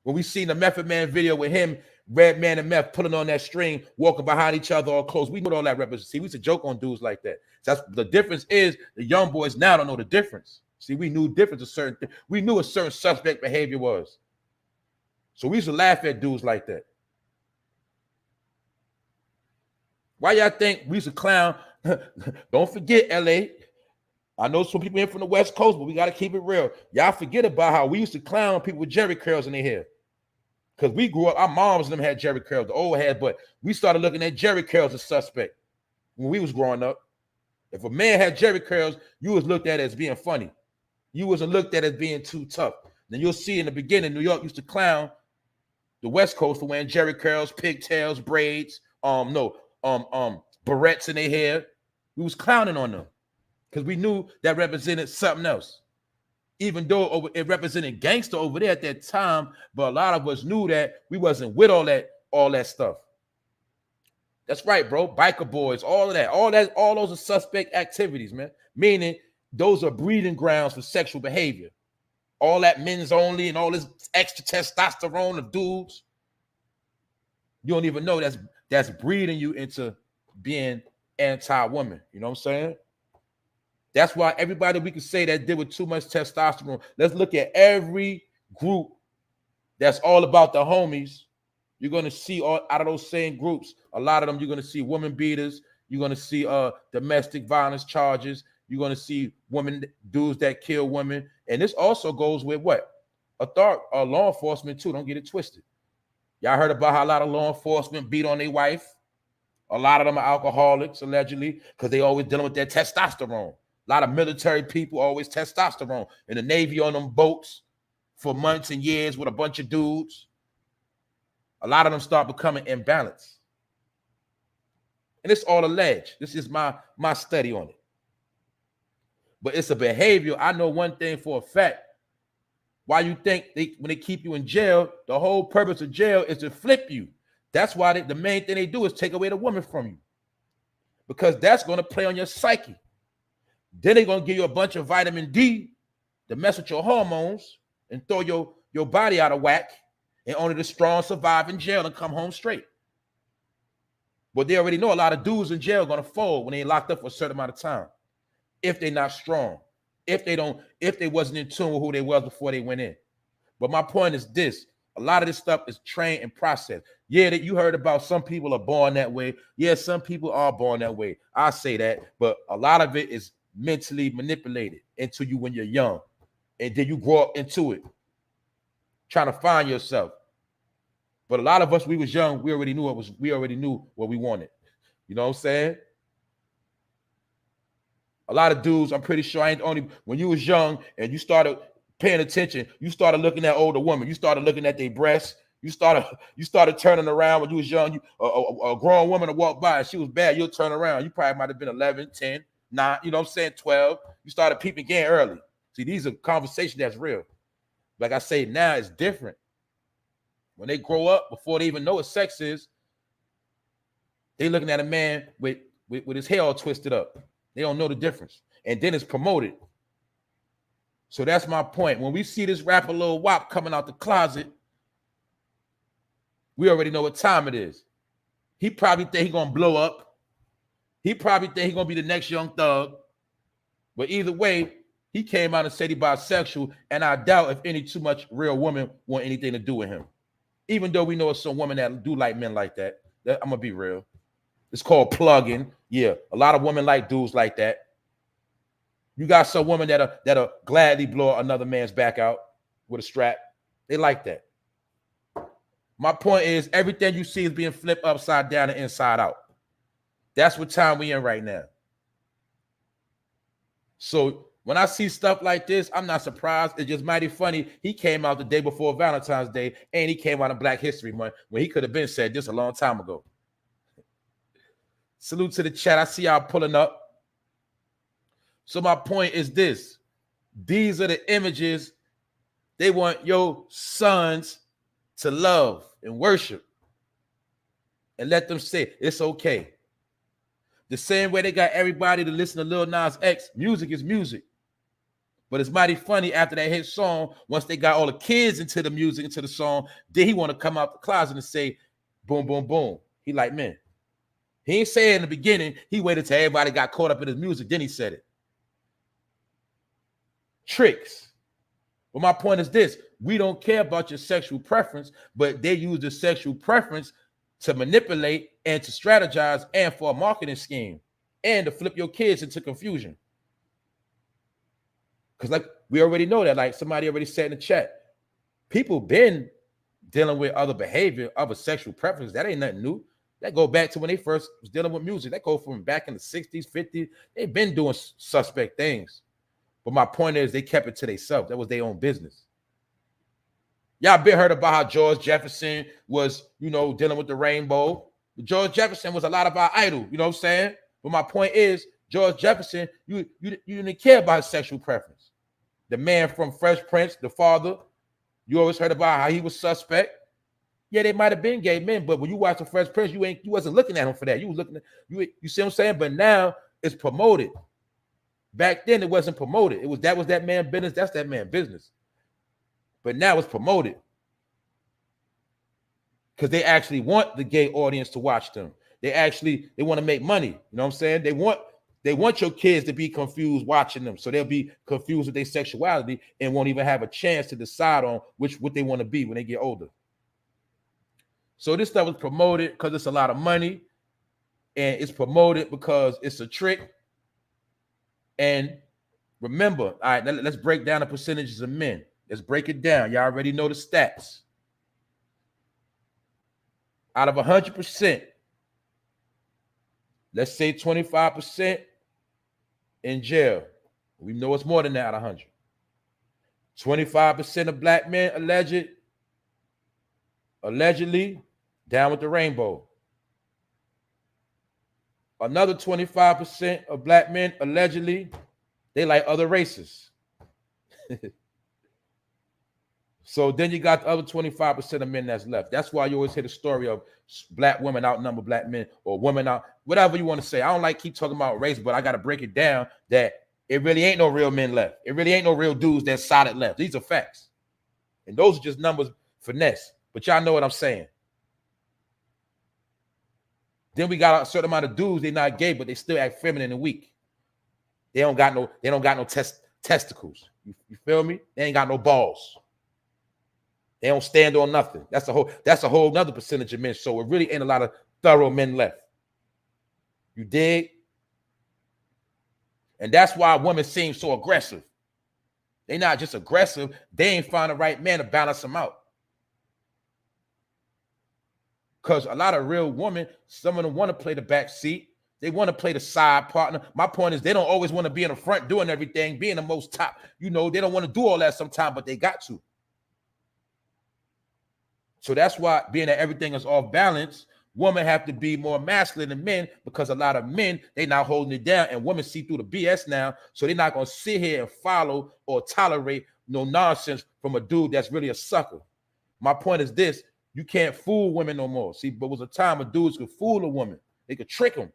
When we seen the Method Man video with him, Redman and Meth pulling on that string, walking behind each other all close, we knew what all that represents. See, we used to joke on dudes like that. That's the difference is the young boys now don't know the difference. See, we knew difference we knew a certain suspect behavior was. So we used to laugh at dudes like that. Why y'all think we used to clown? Don't forget, LA. I know some people in from the West Coast, but we got to keep it real. Y'all forget about how we used to clown people with Jerry curls in their hair. Because we grew up, our moms and them had Jerry curls, the old head, but we started looking at Jerry curls as suspect when we was growing up. If a man had Jerry curls, you was looked at as being funny. You wasn't looked at as being too tough. Then you'll see in the beginning, New York used to clown the West Coast for wearing Jerry curls, pigtails, braids, barrettes in their hair. We was clowning on them because we knew that represented something else. Even though it represented gangster over there at that time, but a lot of us knew that we wasn't with all that stuff. That's right, bro. Biker boys, all those are suspect activities, man. Meaning those are breeding grounds for sexual behavior. All that men's only and all this extra testosterone of dudes. You don't even know that's breeding you into being anti-woman. You know what I'm saying? That's why everybody we can say that did with too much testosterone. Let's look at every group that's all about the homies. You're going to see all out of those same groups, a lot of them, you're going to see women beaters. You're going to see domestic violence charges. You're going to see dudes that kill women. And this also goes with what? Law enforcement too. Don't get it twisted. Y'all heard about how a lot of law enforcement beat on their wife. A lot of them are alcoholics, allegedly, because they always dealing with their testosterone. A lot of military people always testosterone. In the Navy on them boats for months and years with a bunch of dudes. A lot of them start becoming imbalanced. And it's all alleged. This is my study on it. But it's a behavior. I know one thing for a fact. Why you think when they keep you in jail, the whole purpose of jail is to flip you. That's why the main thing they do is take away the woman from you. Because that's going to play on your psyche. Then they're going to give you a bunch of vitamin D to mess with your hormones and throw your body out of whack. And only the strong survive in jail and come home straight. But they already know a lot of dudes in jail are going to fold when they're locked up for a certain amount of time. If they're not strong. if they wasn't in tune with who they was before they went in. But my point is this: a lot of this stuff is trained and processed. Yeah, that you heard about some people are born that way. Yeah, some people are born that way. I say that, but a lot of it is mentally manipulated into you when you're young, and then you grow up into it, trying to find yourself. But a lot of us, we was young, we already knew what we wanted. You know what I'm saying? A lot of dudes, I'm pretty sure, when you was young and you started paying attention, you started looking at older women, you started looking at their breasts, you started turning around when you was young. A grown woman to walk by, she was bad, you'll turn around. You probably might have been 11, 10, 9, you know what I'm saying, 12. You started peeping again early. See, these are conversations that's real. Like I say, now it's different. When they grow up, before they even know what sex is, they looking at a man with his hair all twisted up. They don't know the difference. And then it's promoted. So that's my point. When we see this rapper Lil Wop coming out the closet, we already know what time it is. He probably think he's going to blow up. He probably think he's going to be the next Young Thug. But either way, he came out and said he bisexual, and I doubt if any too much real women want anything to do with him. Even though we know some women that do like men like that. I'm going to be real. It's called plugging. Yeah, a lot of women like dudes like that. You got some women that'll gladly blow another man's back out with a strap. They like that. My point is, everything you see is being flipped upside down and inside out. That's what time we in right now. So when I see stuff like this, I'm not surprised. It's just mighty funny. He came out the day before Valentine's Day, and he came out on Black History Month when he could have been said this a long time ago. Salute to the chat. I see y'all pulling up. So my point is this. These are the images they want your sons to love and worship. And let them say it's okay. The same way they got everybody to listen to Lil Nas X. Music is music. But it's mighty funny after that hit song, once they got all the kids into the music, into the song, then he want to come out the closet and say, boom, boom, boom. He like, man. He ain't say it in the beginning. He waited till everybody got caught up in his music. Then he said it. Tricks. Well, my point is this. We don't care about your sexual preference, but they use the sexual preference to manipulate and to strategize and for a marketing scheme and to flip your kids into confusion. Because like we already know that, like somebody already said in the chat, people been dealing with other behavior, other sexual preference. That ain't nothing new. That go back to when they first was dealing with music. That go from back in the 60s, 50s. They've been doing suspect things. But my point is they kept it to themselves. That was their own business. Y'all been heard about how George Jefferson was, dealing with the rainbow. But George Jefferson was a lot of our idol, you know what I'm saying? But my point is, George Jefferson, you didn't care about his sexual preference. The man from Fresh Prince, the father, you always heard about how he was suspect. Yeah, they might have been gay men, but when you watch the Fresh Prince, you wasn't looking at him for that. You was looking at you see what I'm saying? But now it's promoted. Back then it wasn't promoted. That was that man's business. That's that man's business. But now it's promoted. Because they actually want the gay audience to watch them. They want to make money. You know what I'm saying? They want your kids to be confused watching them. So they'll be confused with their sexuality and won't even have a chance to decide on what they want to be when they get older. So this stuff is promoted because it's a lot of money, and it's promoted because it's a trick. And remember, all right, let's break down the percentages of men. Let's break it down. Y'all already know the stats. Out of 100%, let's say 25% in jail. We know it's more than that out of 100. 25% of black men allegedly down with the rainbow. Another 25% of black men allegedly, they like other races. So then you got the other 25% of men that's left. That's why you always hear the story of black women outnumber black men, or women out, whatever you want to say. I don't like keep talking about race, but I got to break it down that it really ain't no real men left. It really ain't no real dudes that's solid left. These are facts. And those are just numbers finesse. But y'all know what I'm saying. Then we got a certain amount of dudes, they're not gay, but they still act feminine and weak. They don't got no testicles. You feel me? They ain't got no balls. They don't stand on nothing. That's a whole nother percentage of men. So it really ain't a lot of thorough men left. You dig? And that's why women seem so aggressive. They're not just aggressive. They ain't find the right man to balance them out. Because a lot of real women, some of them want to play the back seat. They want to play the side partner. My point is they don't always want to be in the front doing everything, being the most top. You know, they don't want to do all that sometimes, but they got to. So that's why being that everything is off balance, women have to be more masculine than men, because a lot of men, they not holding it down, and women see through the BS now. So they're not going to sit here and follow or tolerate no nonsense from a dude that's really a sucker. My point is this: you can't fool women no more. See, but it was a time when dudes could fool a woman. They could trick them.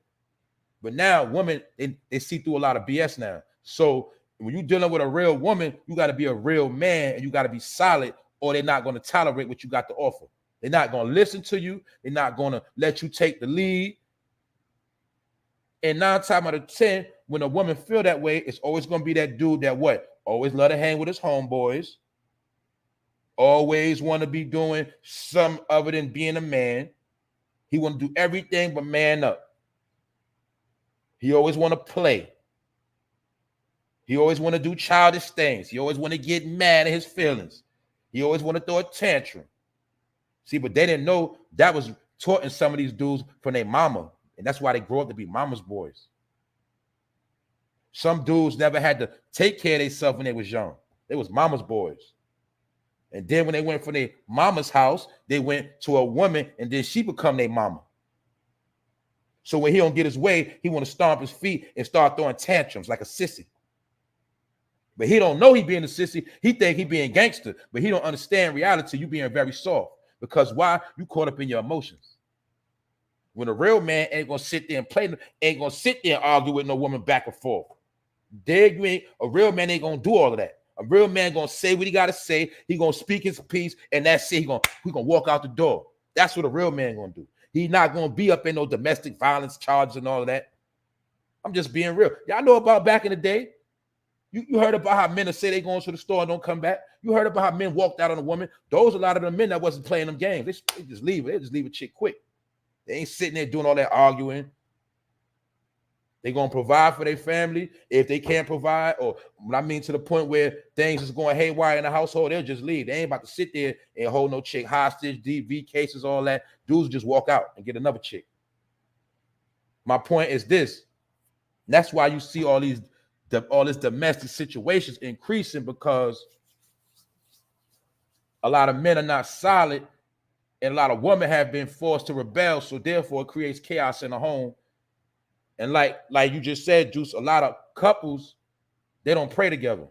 But now women, they see through a lot of BS now. So when you're dealing with a real woman, you got to be a real man, and you got to be solid, or they're not going to tolerate what you got to offer. They're not going to listen to you. They're not going to let you take the lead. And 9 times out of 10, when a woman feel that way, it's always going to be that dude that what? Always love to hang with his homeboys. Always want to be doing something other than being a man. He want to do everything but man up. He always want to play. He always want to do childish things. He always want to get mad at his feelings. He always want to throw a tantrum. See, but they didn't know that was taught in some of these dudes from their mama. And that's why they grow up to be mama's boys. Some dudes never had to take care of themselves when they was young. They was mama's boys. And then when they went from their mama's house, they went to a woman, and then she become their mama. So when he don't get his way, he want to stomp his feet and start throwing tantrums like a sissy. But he don't know he being a sissy. He think he being gangster, but he don't understand reality. You being very soft. Because why? You caught up in your emotions. When a real man ain't gonna sit there and play, ain't gonna sit there and argue with no woman back and forth. A real man ain't gonna do all of that. A real man gonna say what he gotta say. He gonna speak his piece, and that's it. He gonna walk out the door. That's what a real man gonna do. He not gonna be up in no domestic violence charges and all of that. I'm just being real. Y'all know about back in the day. You heard about how men say they going to the store and don't come back. You heard about how men walked out on a woman. Those are a lot of the men that wasn't playing them games. They just leave it. They just leave a chick quick. They ain't sitting there doing all that arguing. They gonna provide for their family. If they can't provide, or what I mean to the point where things is going haywire in the household, they'll just leave. They ain't about to sit there and hold no chick hostage, DV cases, all that. Dudes just walk out and get another chick. My point is this. That's why you see all these domestic situations increasing, because a lot of men are not solid, and a lot of women have been forced to rebel. So therefore, it creates chaos in the home. And like you just said, Juice, a lot of couples, they don't pray together.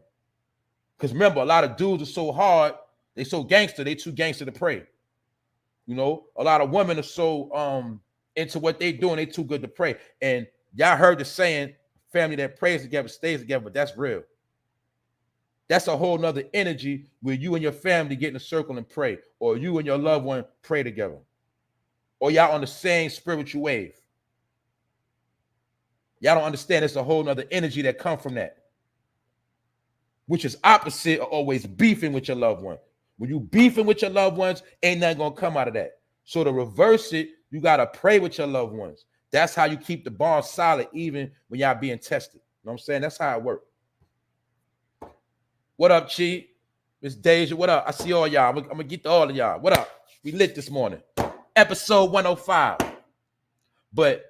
Because remember, a lot of dudes are so hard, they so gangster, they too gangster to pray. You know, a lot of women are so into what they doing, they too good to pray. And y'all heard the saying, family that prays together stays together, but that's real. That's a whole nother energy where you and your family get in a circle and pray, or you and your loved one pray together, or y'all on the same spiritual wave. Y'all don't understand. It's a whole nother energy that come from that, which is opposite of always beefing with your loved one. When you beefing with your loved ones, ain't nothing gonna come out of that. So to reverse it, you gotta pray with your loved ones. That's how you keep the bond solid, even when y'all being tested. You know what I'm saying? That's how it works. What up, Chi? Miss Deja, what up? I see all y'all. I'm gonna get to all of y'all. What up? We lit this morning. Episode 105. But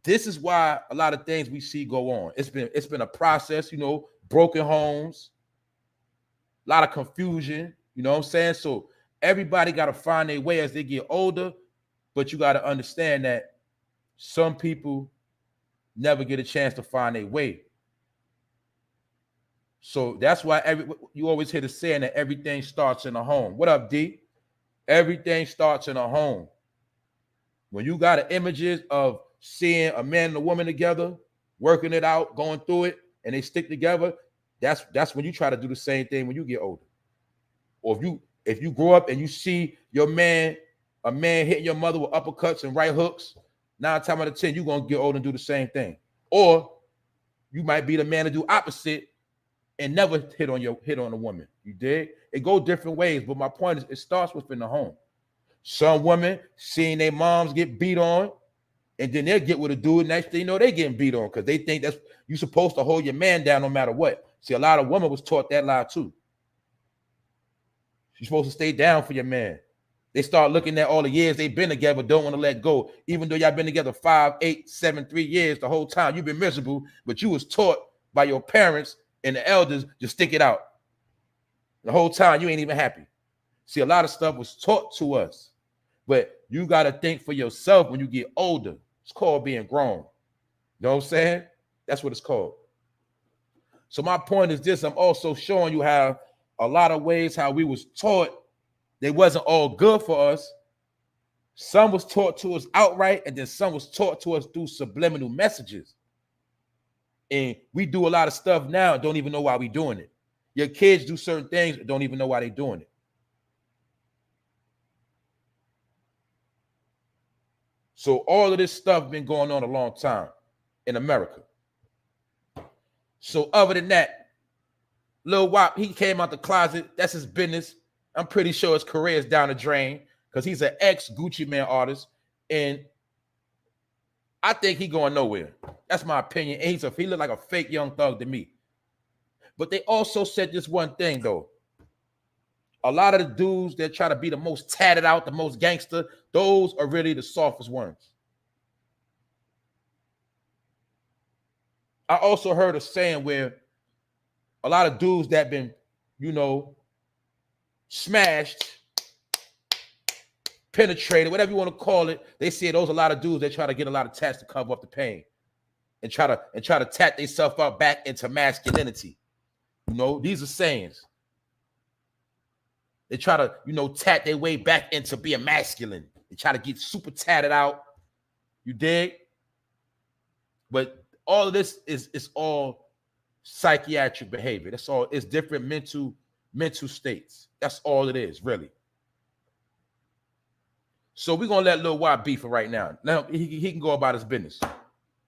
this is why a lot of things we see go on. It's been a process, you know, broken homes, a lot of confusion, you know what I'm saying? So everybody got to find their way as they get older, but you got to understand that some people never get a chance to find their way. So that's why you always hear the saying that everything starts in a home. What up, D? Everything starts in a home. When you got images of seeing a man and a woman together, working it out, going through it, and they stick together, that's when you try to do the same thing when you get older. Or if you grow up and you see a man hitting your mother with uppercuts and right hooks, 9 times out of 10, you're gonna get older and do the same thing. Or you might be the man to do opposite and never hit on a woman. You dig? It go different ways, but my point is it starts within the home. Some women seeing their moms get beat on, and then they'll get with a dude. Next thing you know, they getting beat on because they think that's you supposed to hold your man down no matter what. See, a lot of women was taught that lie too. You're supposed to stay down for your man. They start looking at all the years they've been together, don't want to let go. Even though y'all been together 5, 8, 7, 3 years, the whole time you've been miserable, but you was taught by your parents and the elders to stick it out. The whole time you ain't even happy. See, a lot of stuff was taught to us, but you got to think for yourself when you get older. It's called being grown. You know what I'm saying? That's what it's called. So my point is this, I'm also showing you how a lot of ways how we was taught, they wasn't all good for us. Some was taught to us outright, and then some was taught to us through subliminal messages. And we do a lot of stuff now and don't even know why we doing it. Your kids do certain things and don't even know why they doing it. So all of this stuff been going on a long time in America. So other than that, Lil Wop, he came out the closet. That's his business. I'm pretty sure his career is down the drain because he's an ex-GUCCIMANE artist, and I think he going nowhere. That's my opinion. And he look like a fake Young Thug to me. But they also said this one thing though. A lot of the dudes that try to be the most tatted out, the most gangster, those are really the softest ones. I also heard a saying where a lot of dudes that been, you know, smashed, penetrated, whatever you want to call it, they say those are a lot of dudes that try to get a lot of tats to cover up the pain and try to tat themselves out back into masculinity. You know, these are sayings. They try to, you know, tat their way back into being masculine. They try to get super tatted out. You dig? But all of this is all psychiatric behavior. That's all. It's different mental states. That's all it is, really. So we're gonna let Lil Wop be for right now. Now he can go about his business.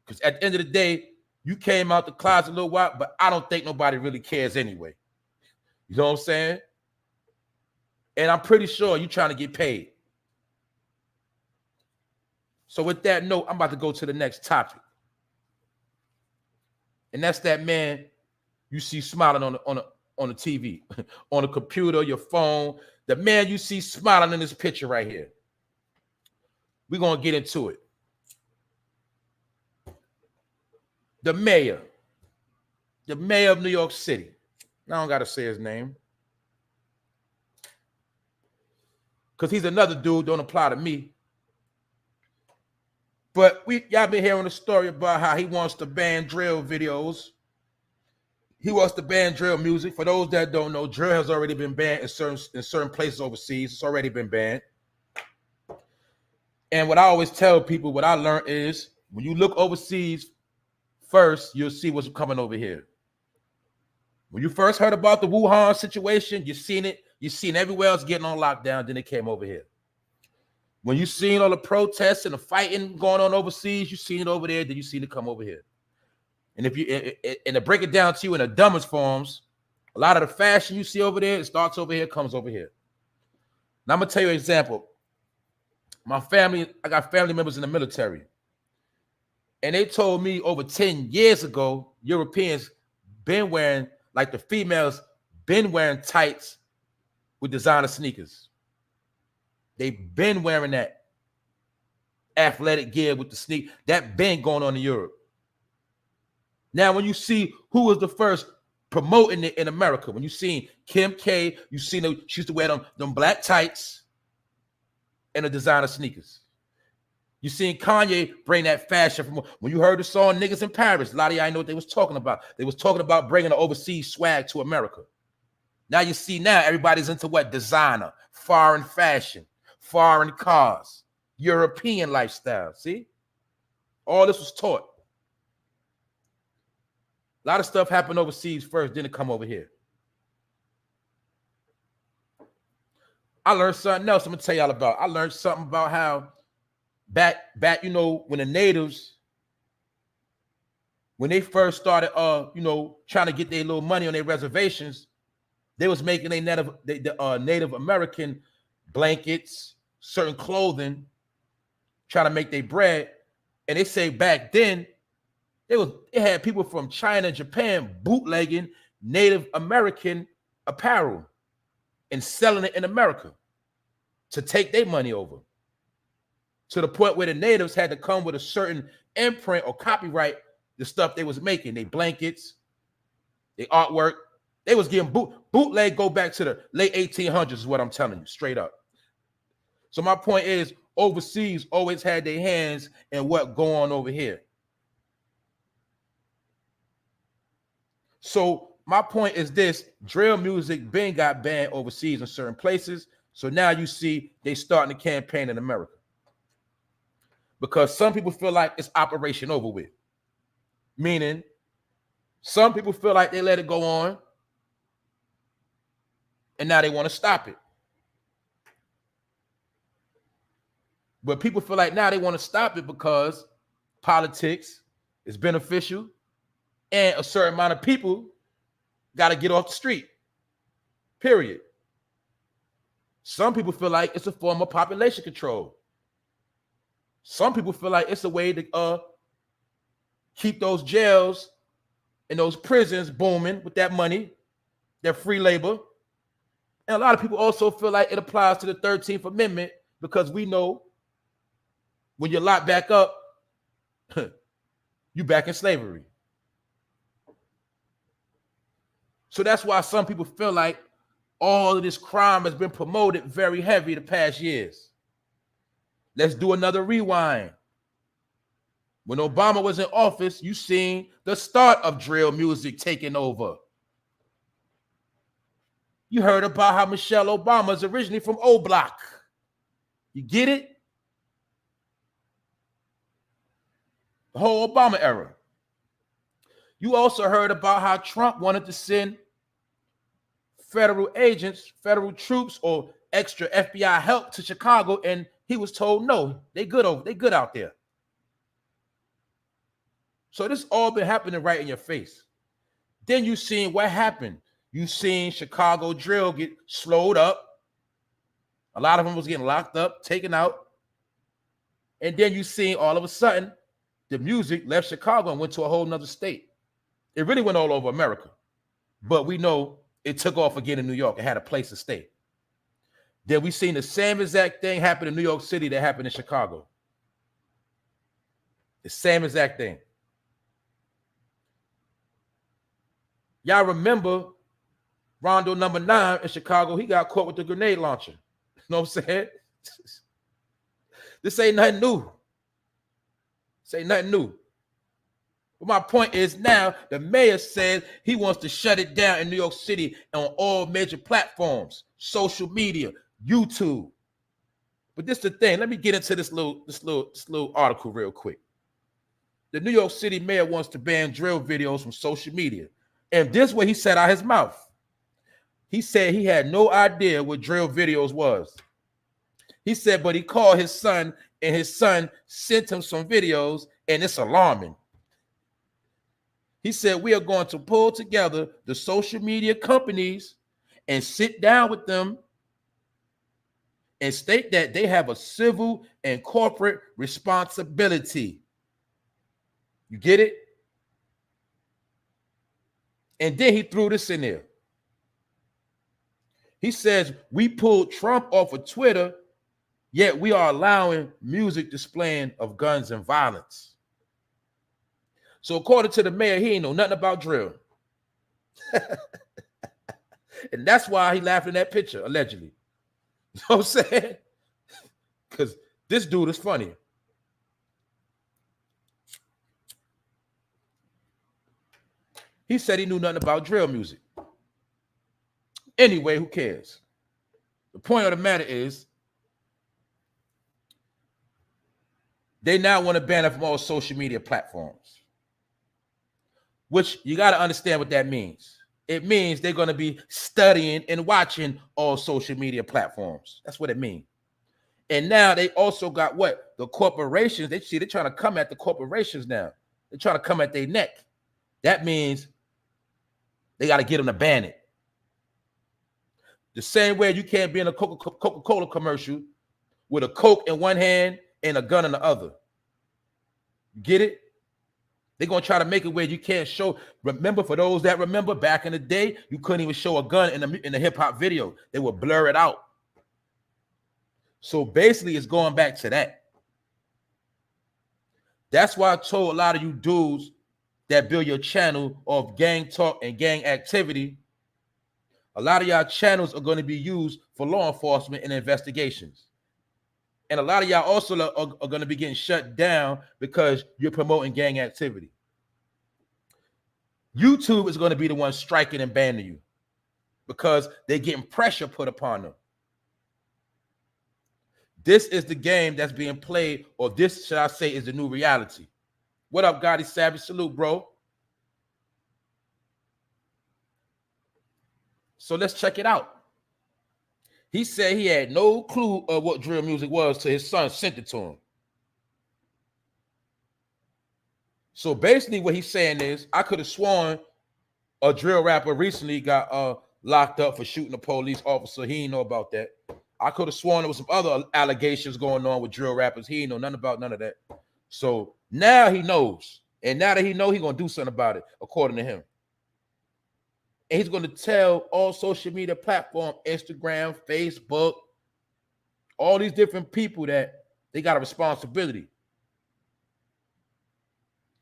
Because at the end of the day, you came out the closet, Lil Wop, but I don't think nobody really cares anyway. You know what I'm saying? And I'm pretty sure you're trying to get paid. So with that note, I'm about to go to the next topic. And that's that man you see smiling on the TV, on the computer, your phone. The man you see smiling in this picture right here. We're going to get into it. The mayor of New York City. I don't got to say his name. Because he's another dude, don't apply to me. But y'all been hearing a story about how he wants to ban drill videos. He wants to ban drill music. For those that don't know, drill has already been banned in certain places overseas. It's already been banned. And what I always tell people, what I learned is when you look overseas first, you'll see what's coming over here. When you first heard about the Wuhan situation, you seen it. You seen everywhere else getting on lockdown. Then it came over here. When you seen all the protests and the fighting going on overseas, you seen it over there. Then you seen it come over here. And if you and to break it down to you in the dumbest forms, a lot of the fashion you see over there, it starts over here, comes over here. Now I'm gonna tell you an example. My family, I got family members in the military, and they told me over 10 years ago, Europeans been wearing, like the females, been wearing tights with designer sneakers. They've been wearing that athletic gear with the sneak. That been going on in Europe. Now, when you see who was the first promoting it in America, when you seen Kim K, you seen her, she used to wear them black tights and the designer sneakers. You seen Kanye bring that fashion from, when you heard the song Niggas in Paris, a lot of y'all know what they was talking about. They was talking about bringing the overseas swag to America. Now you see now everybody's into what? Designer, foreign fashion, foreign cars, European lifestyle. See? All this was taught. A lot of stuff happened overseas first, then it come over here. I learned something else I'm going to tell y'all about. I learned something about how back, you know, when the natives when they first started, you know, trying to get their little money on their reservations, they was making a Native American blankets, certain clothing, trying to make their bread. And they say back then, they had people from China and Japan bootlegging Native American apparel and selling it in America to take their money over. To the point where the natives had to come with a certain imprint or copyright the stuff they was making, they blankets, their artwork. They was getting bootleg go back to the late 1800s is what I'm telling you, straight up. So my point is, overseas always had their hands in what go on over here. So my point is this: drill music been got banned overseas in certain places. So now you see they starting a campaign in America. Because some people feel like it's operation over with. Meaning, some people feel like they let it go on, and now they want to stop it. But people feel like now they want to stop it because politics is beneficial, and a certain amount of people got to get off the street. Period. Some people feel like it's a form of population control. Some people feel like it's a way to keep those jails and those prisons booming with that money, their free labor. And a lot of people also feel like it applies to the 13th Amendment because we know when you're locked back up, you back in slavery. So that's why some people feel like all of this crime has been promoted very heavy the past years. Let's do another rewind. When Obama was in office, you seen the start of drill music taking over. You heard about how Michelle Obama is originally from O Block. You get it? The whole Obama era. You also heard about how Trump wanted to send federal agents, federal troops, or extra FBI help to Chicago, and he was told no, they good out there. So this all been happening right in your face. Then you seen what happened. You seen Chicago drill get slowed up. A lot of them was getting locked up, taken out. And then you seen all of a sudden the music left Chicago and went to a whole nother state. It really went all over America. But we know it took off again in New York. It had a place to stay. Then we seen the same exact thing happen in New York City that happened in Chicago. The same exact thing. Y'all remember Rondo number 9 in Chicago? He got caught with the grenade launcher. You know what I'm saying? This ain't nothing new. This ain't nothing new. But my point is now the mayor said he wants to shut it down in New York City on all major platforms, social media, YouTube. But this is the thing. Let me get into this little article real quick. The New York City mayor wants to ban drill videos from social media. And this is what he said out his mouth. He said he had no idea what drill videos was. He said, but he called his son, and his son sent him some videos, and it's alarming. He said, we are going to pull together the social media companies and sit down with them and state that they have a civil and corporate responsibility. You get it? And then he threw this in there. He says, we pulled Trump off of Twitter, yet we are allowing music displaying of guns and violence. So according to the mayor, he ain't know nothing about drill. And that's why he laughed in that picture, allegedly. You know what I'm saying? Because this dude is funny. He said he knew nothing about drill music. Anyway, who cares? The point of the matter is they now want to ban it from all social media platforms, which you got to understand what that means. It means they're going to be studying and watching all social media platforms. That's what it means. And now they also got what? The corporations. They're trying to come at the corporations now. They're trying to come at their neck. That means they got to get them to ban it. The same way you can't be in a Coca-Cola commercial with a Coke in one hand and a gun in the other. Get it? They're going to try to make it where you can't show. Remember, for those that remember, back in the day, you couldn't even show a gun in the hip-hop video. They would blur it out. So basically, it's going back to that. That's why I told a lot of you dudes that build your channel of gang talk and gang activity, a lot of y'all channels are going to be used for law enforcement and investigations. And a lot of y'all also are going to be getting shut down because you're promoting gang activity. YouTube is going to be the one striking and banning you because they're getting pressure put upon them. This is the game that's being played, or this, should I say, is the new reality. What up, Gotti Savage? Salute, bro. So let's check it out. He said he had no clue of what drill music was till his son sent it to him. So basically what he's saying is, I could have sworn a drill rapper recently got locked up for shooting a police officer. He didn't know about that. I could have sworn there was some other allegations going on with drill rappers. He didn't know nothing about none of that. So now he knows. And now that he knows, he's going to do something about it, according to him. And he's going to tell all social media platforms, Instagram, Facebook, all these different people that they got a responsibility.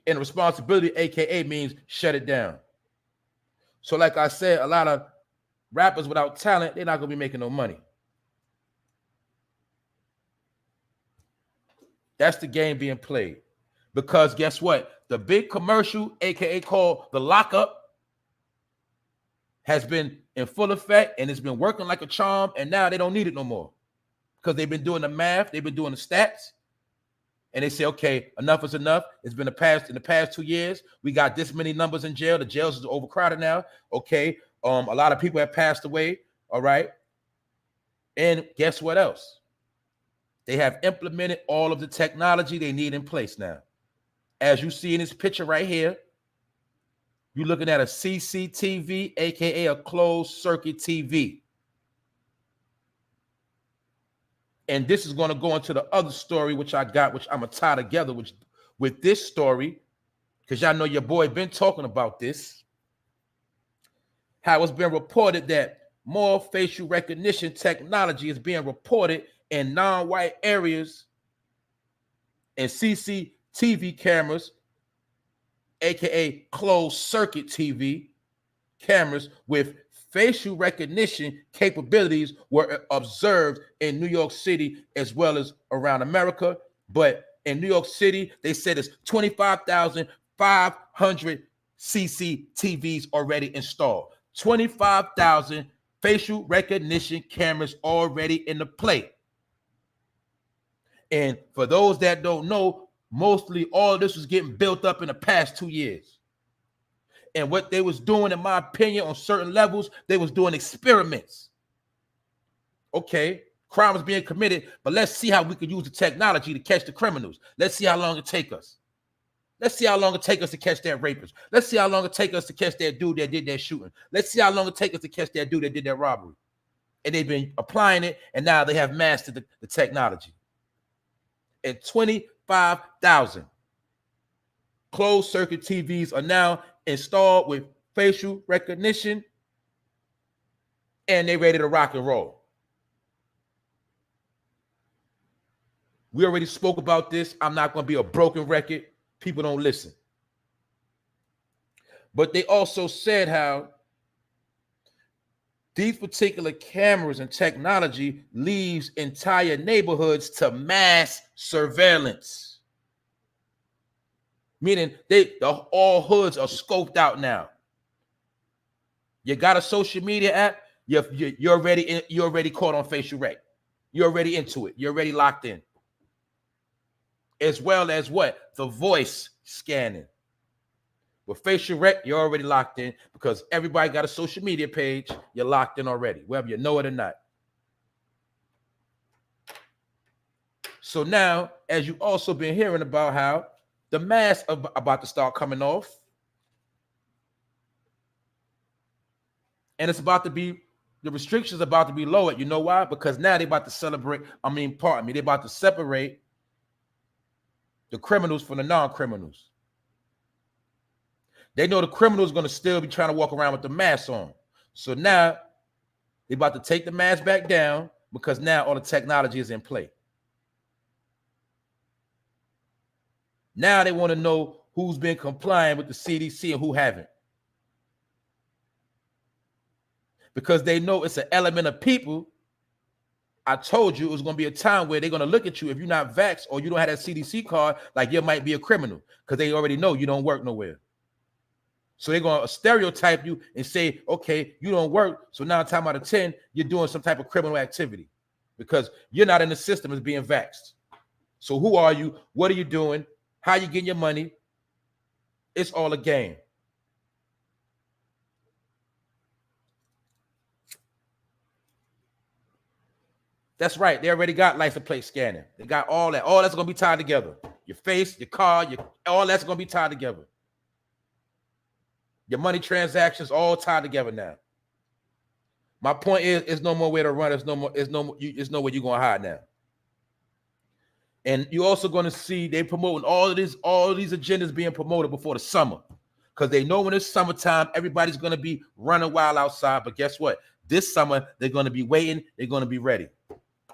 And responsibility, AKA, means shut it down. So like I said, a lot of rappers without talent, they're not going to be making no money. That's the game being played. Because guess what? The big commercial, AKA called The Lockup, has been in full effect and it's been working like a charm, and now they don't need it no more. Because they've been doing the math, they've been doing the stats, and they say, okay, enough is enough. It's been in the past 2 years, we got this many numbers in jail. The jails is overcrowded now. Okay, a lot of people have passed away. All right. And guess what else? They have implemented all of the technology they need in place now. As you see in this picture right here, you're looking at a CCTV, aka a closed circuit TV. And this is going to go into the other story, which I got, which I'm going to tie together with this story, because y'all know your boy been talking about this. How it's been reported that more facial recognition technology is being reported in non-white areas and CCTV cameras, aka closed circuit TV cameras with facial recognition capabilities were observed in New York City as well as around America. But in New York City, they said it's 25,500 CCTVs already installed. 25,000 facial recognition cameras already in the play. And for those that don't know, mostly all of this was getting built up in the past 2 years. And what they was doing, in my opinion, on certain levels, they was doing experiments. Okay, crime was being committed, but let's see how we could use the technology to catch the criminals. Let's see how long it take us. Let's see how long it take us to catch that rapist. Let's see how long it take us to catch that dude that did that shooting. Let's see how long it take us to catch that dude that did that robbery. And they've been applying it, and now they have mastered the technology. And 25,000 closed circuit TVs are now installed with facial recognition, and they're ready to rock and roll. We already spoke about this. I'm not going to be a broken record. People don't listen. But they also said how these particular cameras and technology leaves entire neighborhoods to mass surveillance. Meaning all hoods are scoped out now. You got a social media app, you're already caught on facial rec. You're already into it. You're already locked in. As well as what? The voice scanning. With facial rec, you're already locked in because everybody got a social media page. You're locked in already, whether you know it or not. So now, as you also been hearing about how the masks are about to start coming off, And it's about to be, the restrictions about to be lowered. You know why? Because now they're about to celebrate, they're about to separate the criminals from the non-criminals. They know the criminals going to still be trying to walk around with the mask on. So now they're about to take the mask back down because now all the technology is in play. Now they want to know who's been complying with the CDC and who haven't. Because they know it's an element of people. I told you it was going to be a time where they're going to look at you if you're not vaxxed or you don't have that CDC card, like you might be a criminal because they already know you don't work nowhere. So they're going to stereotype you and say, okay, you don't work. So 9 times out of 10, you're doing some type of criminal activity because you're not in the system as being vaxxed. So who are you? What are you doing? How you getting your money? It's all a game. That's right. They already got license plate scanning. They got all that. All that's going to be tied together. Your face, your car, all that's going to be tied together. Your money transactions all tied together now. My point is, there's no more way to run. There's no way you're going to hide now. And you're also going to see they promoting all these agendas being promoted before the summer. Because they know when it's summertime, everybody's going to be running wild outside. But guess what? This summer, they're going to be waiting. They're going to be ready.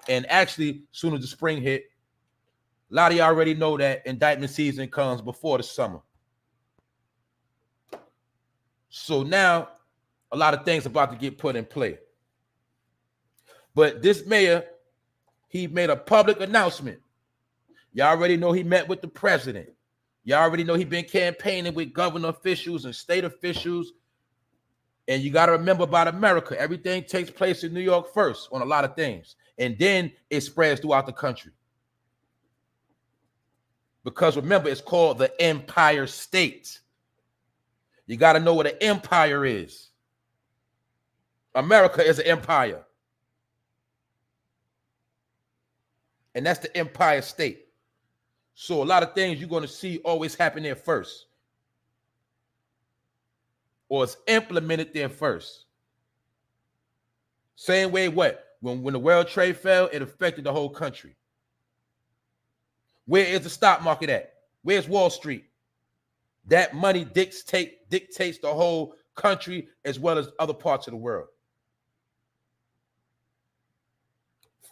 And actually, as soon as the spring hit, a lot of you already know that indictment season comes before the summer. So now, a lot of things about to get put in play. But this mayor, he made a public announcement. Y'all already know he met with the president. Y'all already know he been campaigning with governor officials and state officials. And you got to remember about America. Everything takes place in New York first on a lot of things. And then it spreads throughout the country. Because remember, it's called the Empire State. You got to know what an empire is. America is an empire. And that's the Empire State. So a lot of things you're going to see always happen there first. Or it's implemented there first. Same way what? When the World Trade fell, it affected the whole country. Where is the stock market at? Where's Wall Street? That money dictates the whole country as well as other parts of the world.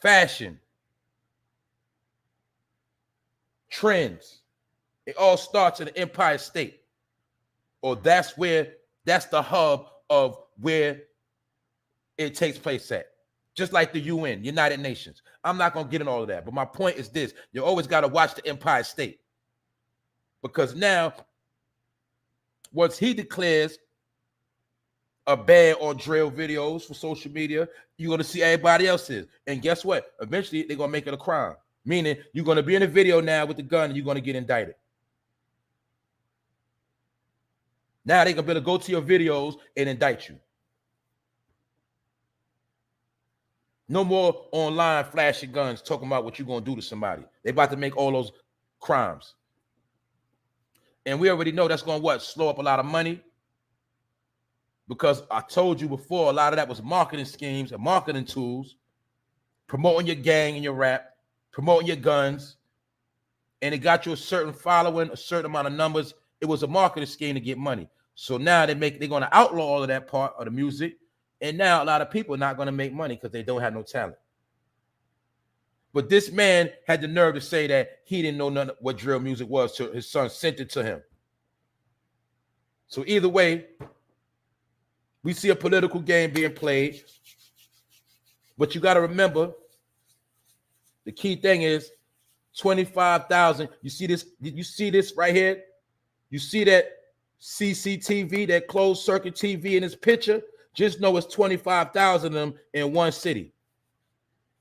Fashion. Trends. It all starts in the Empire State. Or that's the hub of where it takes place at. Just like the UN, United Nations. I'm not going to get in all of that. But my point is this. You always got to watch the Empire State. Because now, once he declares a ban on drill videos for social media, you're going to see everybody else's. And guess what? Eventually, they're going to make it a crime. Meaning, you're going to be in a video now with the gun and you're going to get indicted. Now, they're going to be able to go to your videos and indict you. No more online flashing guns talking about what you're going to do to somebody. They're about to make all those crimes. And we already know that's going to what? Slow up a lot of money. Because I told you before, a lot of that was marketing schemes and marketing tools, promoting your gang and your rap, promoting your guns. And it got you a certain following, a certain amount of numbers. It was a marketing scheme to get money. So now they're going to outlaw all of that part of the music. And now a lot of people are not going to make money because they don't have no talent. But this man had the nerve to say that he didn't know none of what drill music was till his son sent it to him. So either way, we see a political game being played. But you got to remember, the key thing is 25,000. You see this right here? You see that CCTV, that closed circuit TV in this picture? Just know it's 25,000 of them in one city.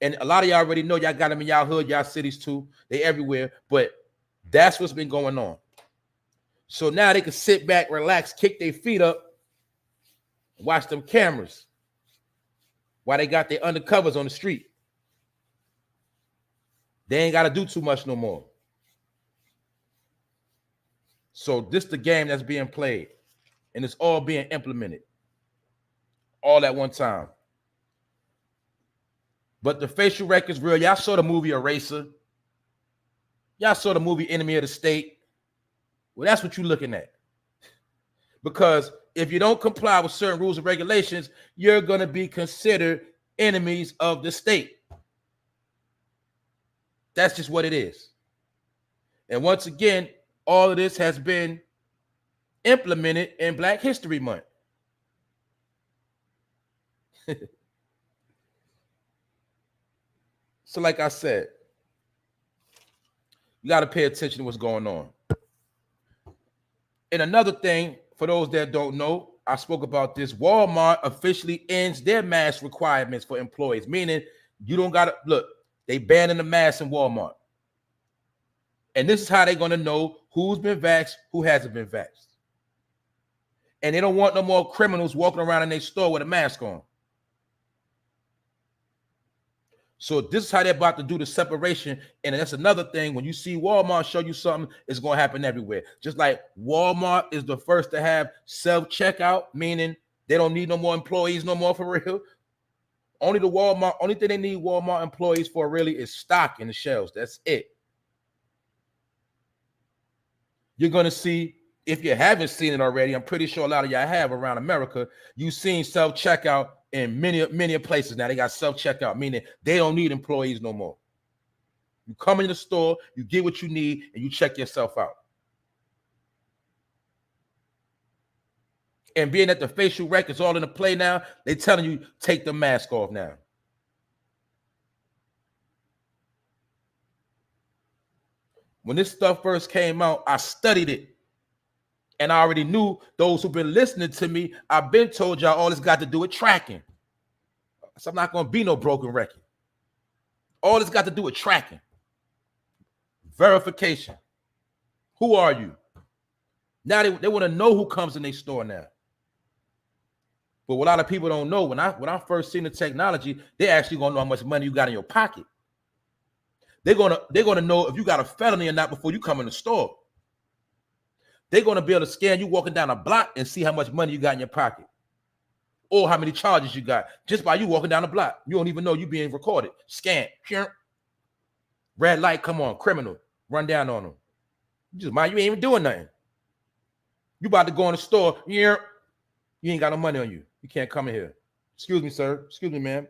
And a lot of y'all already know y'all got them in y'all hood, y'all cities too. They everywhere. But that's what's been going on. So now they can sit back, relax, kick their feet up, watch them cameras while they got their undercovers on the street. They ain't got to do too much no more. So this is the game that's being played. And it's all being implemented. all at one time. But the facial record's real. Y'all saw the movie Eraser. Y'all saw the movie Enemy of the State. Well, that's what you're looking at. Because if you don't comply with certain rules and regulations, you're going to be considered enemies of the state. That's just what it is. And once again, all of this has been implemented in Black History Month. So like I said, you got to pay attention to what's going on. And another thing, for those that don't know, I spoke about this. Walmart officially ends their mask requirements for employees, meaning you don't got to, look, they banning the mask in Walmart. And this is how they're going to know who's been vaxxed, who hasn't been vaxxed. And they don't want no more criminals walking around in their store with a mask on. So this is how they're about to do the separation. And that's another thing. When you see Walmart show you something, it's going to happen everywhere. Just like Walmart is the first to have self-checkout, meaning they don't need no more employees no more for real. Only thing they need Walmart employees for really is stock in the shelves. That's it. You're going to see, if you haven't seen it already, I'm pretty sure a lot of y'all have around America, you've seen self-checkout in many places now. They got self-checkout, meaning they don't need employees no more. You come in the store, you get what you need, and you check yourself out. And being that the facial record's all in the play now, they're telling you, take the mask off now. When this stuff first came out, I studied it. And I already knew, those who've been listening to me, I've been told y'all all this got to do with tracking. So I'm not going to be no broken record. All this got to do with tracking. Verification. Who are you? Now they want to know who comes in their store now. But what a lot of people don't know, when I first seen the technology, they actually going to know how much money you got in your pocket. They're gonna know if you got a felony or not before you come in the store. They're going to be able to scan you walking down a block and see how much money you got in your pocket or how many charges you got just by you walking down the block. You don't even know you being recorded. Scan. Red light, come on, criminal. Run down on them. You ain't even doing nothing. You about to go in the store. You ain't got no money on you. You can't come in here. Excuse me, sir. Excuse me, ma'am.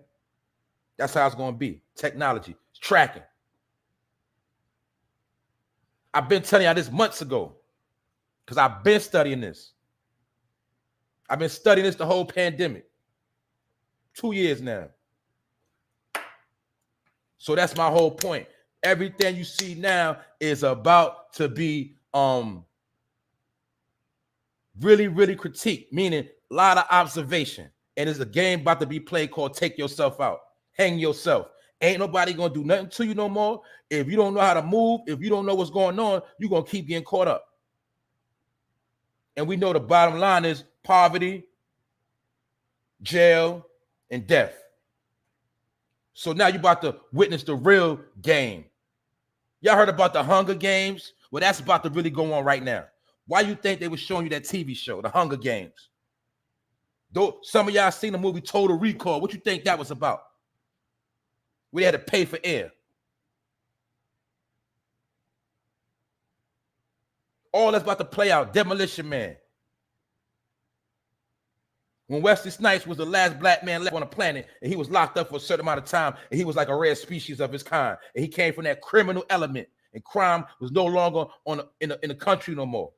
That's how it's going to be. Technology. It's tracking. I've been telling y'all this months ago. Because I've been studying this. I've been studying this the whole pandemic. 2 years now. So that's my whole point. Everything you see now is about to be really, really critiqued, meaning a lot of observation. And there's a game about to be played called Take Yourself Out. Hang yourself. Ain't nobody going to do nothing to you no more. If you don't know how to move, if you don't know what's going on, you're going to keep getting caught up. And we know the bottom line is poverty, jail, and death. So now you're about to witness the real game. Y'all heard about the Hunger Games? Well, that's about to really go on right now. Why you think they were showing you that TV show, the Hunger Games? Though some of y'all seen the movie Total Recall. What you think that was about? We had to pay for air. All that's about to play out. Demolition Man. When Wesley Snipes was the last black man left on the planet, and he was locked up for a certain amount of time, and he was like a rare species of his kind, and he came from that criminal element, and crime was no longer in the country no more,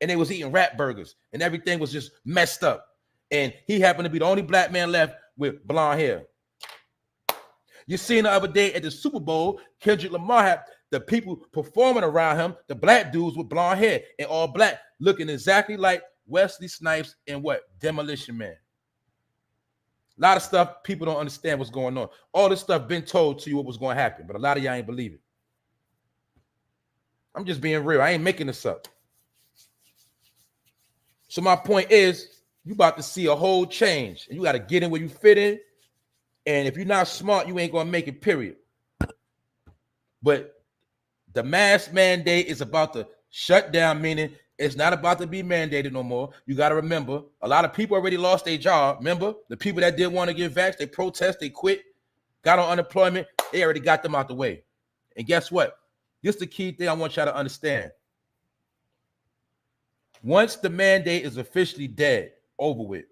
and they was eating rat burgers, and everything was just messed up, and he happened to be the only black man left with blonde hair. You seen the other day at the Super Bowl, Kendrick Lamar had the people performing around him, the black dudes with blonde hair and all black, looking exactly like Wesley Snipes and what? Demolition Man. A lot of stuff people don't understand what's going on. All this stuff been told to you what was going to happen, but a lot of y'all ain't believe it. I'm just being real. I ain't making this up. So my point is, you about to see a whole change, and you got to get in where you fit in. And if you're not smart, you ain't going to make it, period. But the mask mandate is about to shut down, meaning It's not about to be mandated no more. You got to remember, a lot of people already lost their job. Remember, the people that didn't want to get vaxxed, they protest, they quit, got on unemployment. They already got them out the way. And guess what? This is the key thing I want y'all to understand. Once the mandate is officially dead, over with.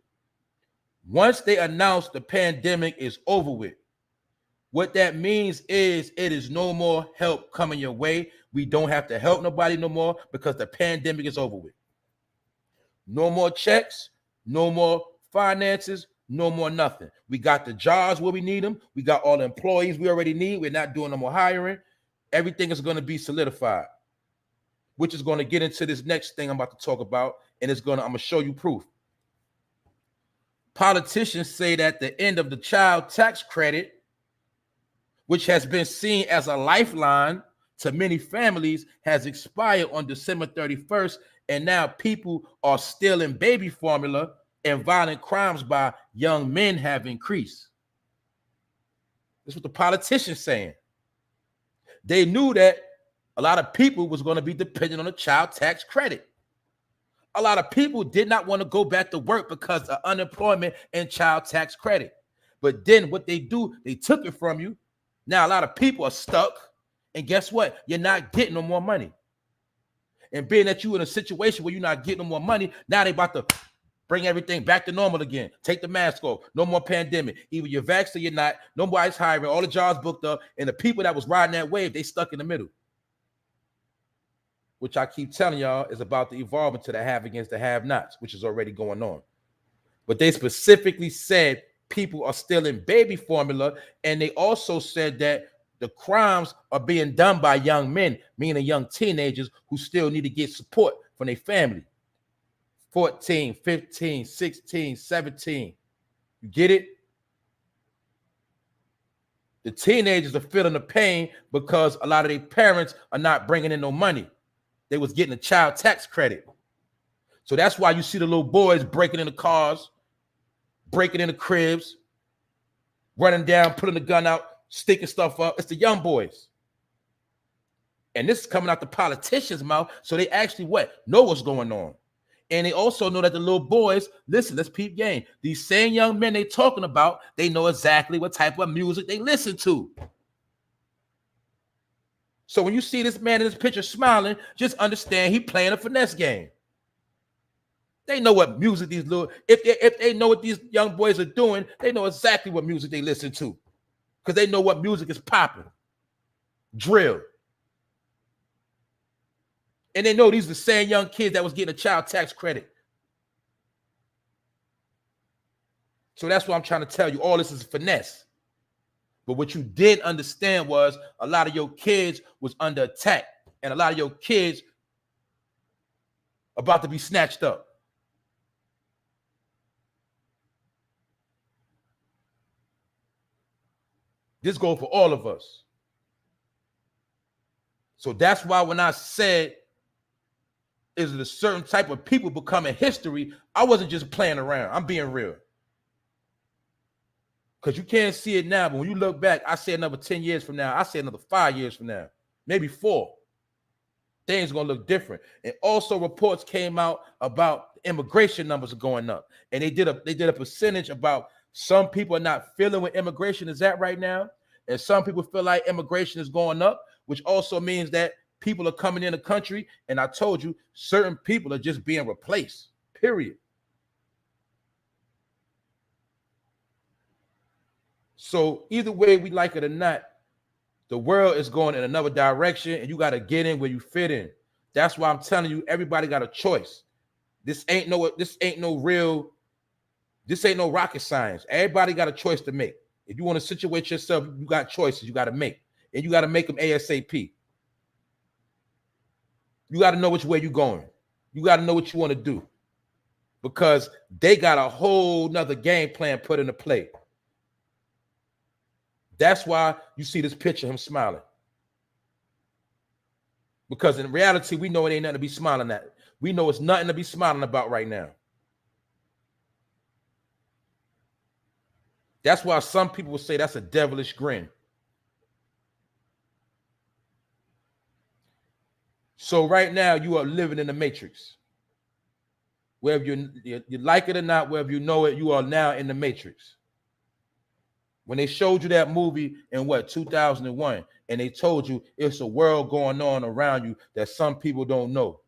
Once they announce the pandemic is over with, what that means is it is no more help coming your way. We don't have to help nobody no more because the pandemic is over with. No more checks, no more finances, no more nothing. We got the jobs where we need them. We got all the employees we already need. We're not doing no more hiring. Everything is going to be solidified, which is going to get into this next thing I'm about to talk about, and I'm going to show you proof. Politicians say that the end of the child tax credit, which has been seen as a lifeline to many families, has expired on December 31st, and now people are stealing baby formula, and violent crimes by young men have increased. That's what the politicians saying. They knew that a lot of people was going to be dependent on the child tax credit. A lot of people did not want to go back to work because of unemployment and child tax credit. But then what they do, they took it from you. Now a lot of people are stuck. And guess what? You're not getting no more money. And being that you're in a situation where you're not getting no more money, now they about to bring everything back to normal again. Take the mask off. No more pandemic. Either you're vaxxed or you're not. Nobody's hiring. All the jobs booked up. And the people that was riding that wave, they stuck in the middle. Which I keep telling y'all is about to evolve into the have against the have-nots, which is already going on. But they specifically said people are stealing baby formula, and they also said that the crimes are being done by young men, meaning young teenagers who still need to get support from their family. 14, 15, 16, 17. You get it? The teenagers are feeling the pain because a lot of their parents are not bringing in no money. They was getting a child tax credit. So that's why you see the little boys breaking in the cars, breaking in the cribs, running down, putting the gun out, sticking stuff up. It's the young boys. And this is coming out the politicians' mouth. So they actually know what's going on. And they also know that the little boys, listen, let's peep game. These same young men they talking about, they know exactly what type of music they listen to. So when you see this man in this picture smiling, just understand he playing a finesse game. They know what music these little, if they know what these young boys are doing, they know exactly what music they listen to. Because they know what music is popping. Drill. And they know these are the same young kids that was getting a child tax credit. So that's what I'm trying to tell you. All this is finesse. But what you didn't understand was a lot of your kids was under attack. And a lot of your kids about to be snatched up. This goes for all of us. So that's why when I said, is it a certain type of people becoming history, I wasn't just playing around. I'm being real. Because you can't see it now, but when you look back, I say another 10 years from now, I say another 5 years from now, maybe 4. Things are going to look different. And also reports came out about immigration numbers are going up. And they did a percentage about some people are not feeling where immigration is at right now. And some people feel like immigration is going up, which also means that people are coming in the country. And I told you, certain people are just being replaced, period. So either way we like it or not, the world is going in another direction, and you got to get in where you fit in. That's why I'm telling you, everybody got a choice. This ain't no rocket science. Everybody got a choice to make. If you want to situate yourself, you got choices you got to make, and you got to make them ASAP. You got to know which way you're going. You got to know what you want to do, because they got a whole nother game plan put into play. That's why you see this picture of him smiling. Because in reality, we know it ain't nothing to be smiling at. We know it's nothing to be smiling about right now. That's why some people will say that's a devilish grin. So right now you are living in the matrix. Whether you like it or not, whether you know it, you are now in the matrix. When they showed you that movie in 2001, and they told you it's a world going on around you that some people don't know.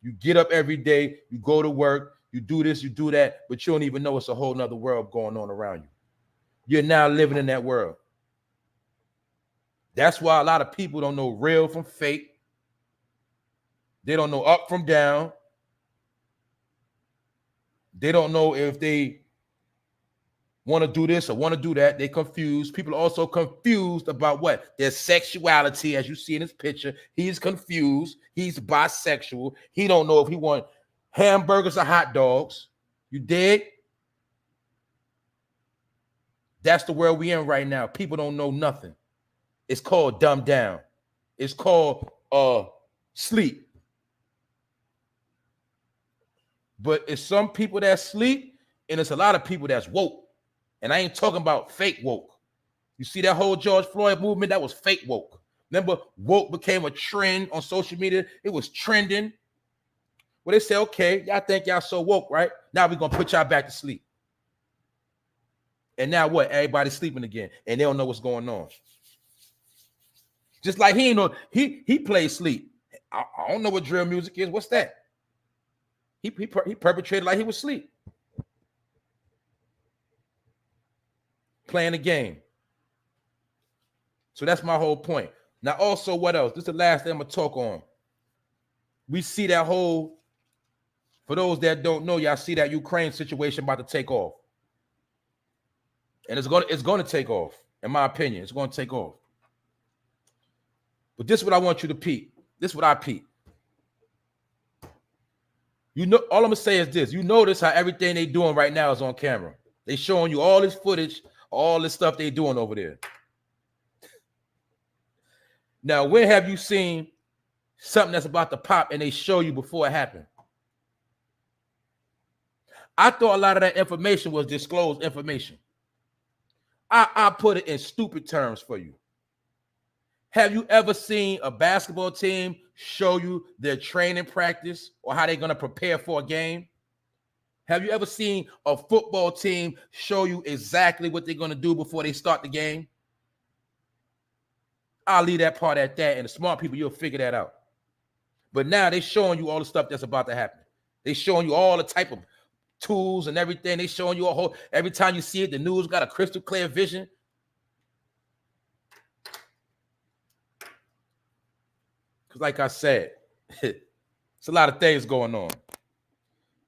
You get up every day, you go to work, you do this, you do that, but you don't even know it's a whole nother world going on around you. You're now living in that world. That's why a lot of people don't know real from fake. They don't know up from down. They don't know if they want to do this or want to do that. They confused. People are also confused about what? Their sexuality, as you see in this picture. He's confused. He's bisexual. He don't know if he want hamburgers or hot dogs. You dig? That's the world we in right now. People don't know nothing. It's called dumb down. It's called sleep. But it's some people that sleep, and it's a lot of people that's woke. And I ain't talking about fake woke. You see that whole George Floyd movement? That was fake woke. Remember, woke became a trend on social media. It was trending. Well, they say, okay, y'all think y'all so woke, right? Now we're going to put y'all back to sleep. And now what? Everybody's sleeping again, and they don't know what's going on. Just like he ain't know, he plays sleep. I don't know what drill music is. What's that? He perpetrated like he was asleep. Playing the game. So that's my whole point. Now, also, what else? This is the last thing I'm going to talk on. We see that whole, for those that don't know, y'all see that Ukraine situation about to take off. And it's going to take off, in my opinion. It's going to take off. But this is what I want you to peep. This is what I peep. You know, all I'm going to say is this. You notice how everything they doing right now is on camera. They showing you all this footage, all this stuff they doing over there. Now, when have you seen something that's about to pop and they show you before it happened? I thought a lot of that information was disclosed information. I put it in stupid terms for you. Have you ever seen a basketball team show you their training practice or how they're going to prepare for a game? Have you ever seen a football team show you exactly what they're going to do before they start the game? I'll leave that part at that, and the smart people, you'll figure that out. But now they're showing you all the stuff that's about to happen. They're showing you all the type of tools and everything. They're showing you a whole, every time you see it, the news got a crystal clear vision. Because like I said, it's a lot of things going on.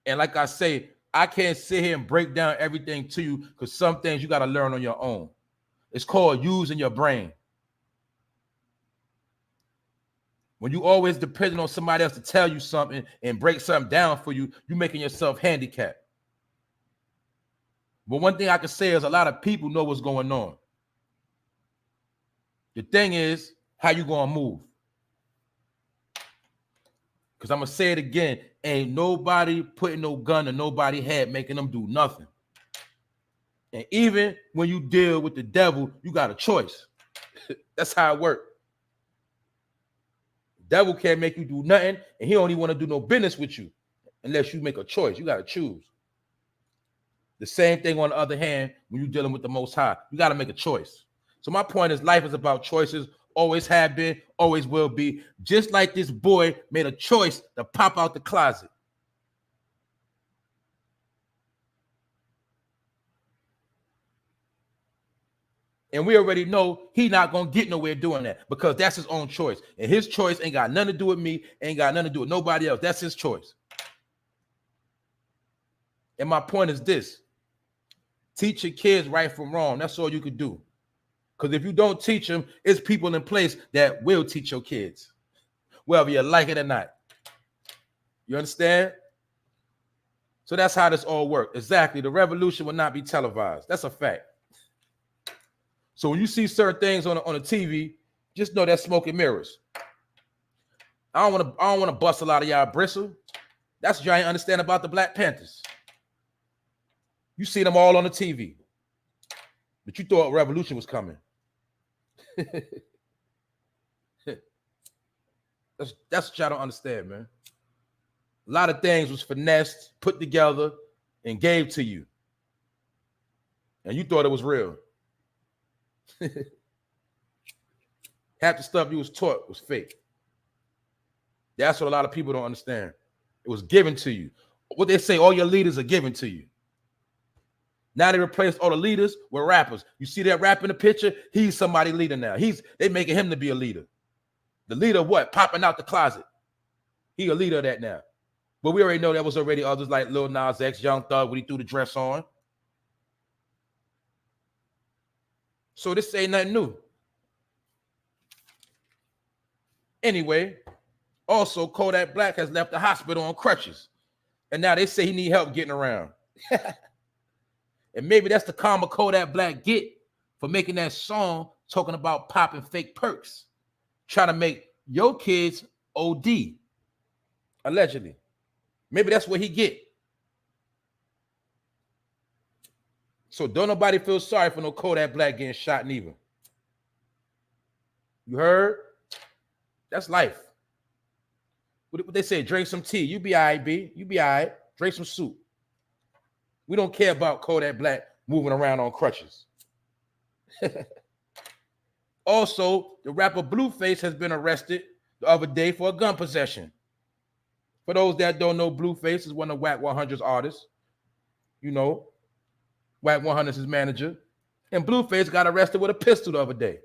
And like I say, I can't sit here and break down everything to you because some things you got to learn on your own. It's called using your brain. When you always depending on somebody else to tell you something and break something down for you, you're making yourself handicapped. But one thing I can say is a lot of people know what's going on. The thing is, how you going to move? Because I'm going to say it again, ain't nobody putting no gun to nobody's head making them do nothing. And even when you deal with the devil, you got a choice. That's how it works. The devil can't make you do nothing, and he don't even want to do no business with you unless you make a choice. You got to choose. The same thing on the other hand, when you're dealing with the Most High, you got to make a choice. So my point is, life is about choices, always have been, always will be. Just like this boy made a choice to pop out the closet. And we already know he's not going to get nowhere doing that because that's his own choice. And his choice ain't got nothing to do with me, ain't got nothing to do with nobody else. That's his choice. And my point is this. Teach your kids right from wrong. That's all you could do. Because if you don't teach them, it's people in place that will teach your kids, whether you like it or not. You understand? So that's how this all works. Exactly. The revolution will not be televised. That's a fact. So when you see certain things on the TV, just know that's smoke and mirrors. I don't want to bust a lot of y'all bristle. That's what y'all ain't understand about the Black Panthers. You see them all on the TV, but you thought revolution was coming. That's That's what y'all don't understand, man. A lot of things was finessed, put together, and gave to you. And you thought it was real. Half the stuff you was taught was fake. That's what a lot of people don't understand. It was given to you. What they say, all your leaders are given to you. Now they replaced all the leaders with rappers. You see that rap in the picture? He's somebody leader now. They making him to be a leader. The leader of what? Popping out the closet. He a leader of that now. But we already know there was already others like Lil Nas X, Young Thug, when he threw the dress on. So this ain't nothing new. Anyway, also KODAKBLACK has left the hospital on crutches. And now they say he need help getting around. And maybe that's the karma KODAKBLACK get for making that song talking about popping fake perks. Trying to make your kids OD. Allegedly. Maybe that's what he get. So don't nobody feel sorry for no KODAKBLACK getting shot neither. You heard? That's life. What they say, drink some tea. You be all right, B. You be all right. Drink some soup. We don't care about KODAKBLACK moving around on crutches. Also, the rapper Blueface has been arrested the other day for a gun possession. For those that don't know, Blueface is one of Wack 100's artists. You know, Wack 100 is his manager. And Blueface got arrested with a pistol the other day.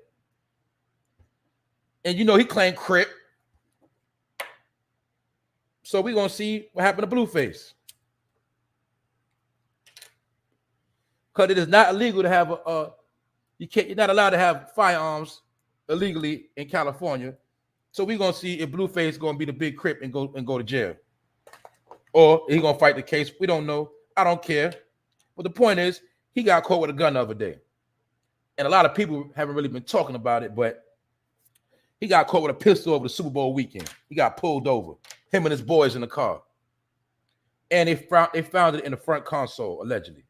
And you know, he claimed Crip. So we're going to see what happened to Blueface. Because it is not illegal to have you're not allowed to have firearms illegally in California. So we're going to see if Blueface is going to be the big Crip and go to jail. Or he's going to fight the case. We don't know. I don't care. But the point is, he got caught with a gun the other day. And a lot of people haven't really been talking about it, but he got caught with a pistol over the Super Bowl weekend. He got pulled over. Him and his boys in the car. And they found it in the front console, allegedly.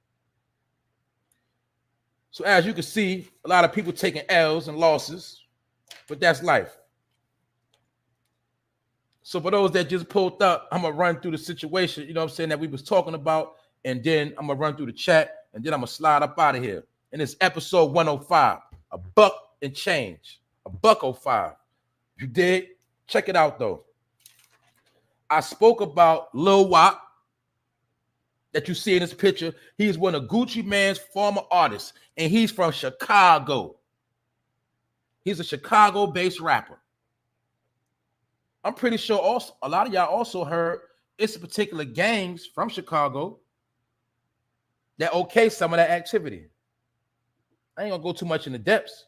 So as you can see, a lot of people taking L's and losses, but that's life. So for those that just pulled up, I'm going to run through the situation, you know what I'm saying, that we was talking about, and then I'm going to run through the chat, and then I'm going to slide up out of here. And it's episode 105, a buck and change, a buck-05. You did? Check it out, though. I spoke about Lil Wop that you see in this picture. He's one of GUCCIMANE's former artists, and he's from Chicago. He's a Chicago-based rapper. I'm pretty sure also a lot of y'all also heard it's particular gangs from Chicago that okay some of that activity. I ain't gonna go too much in the depths,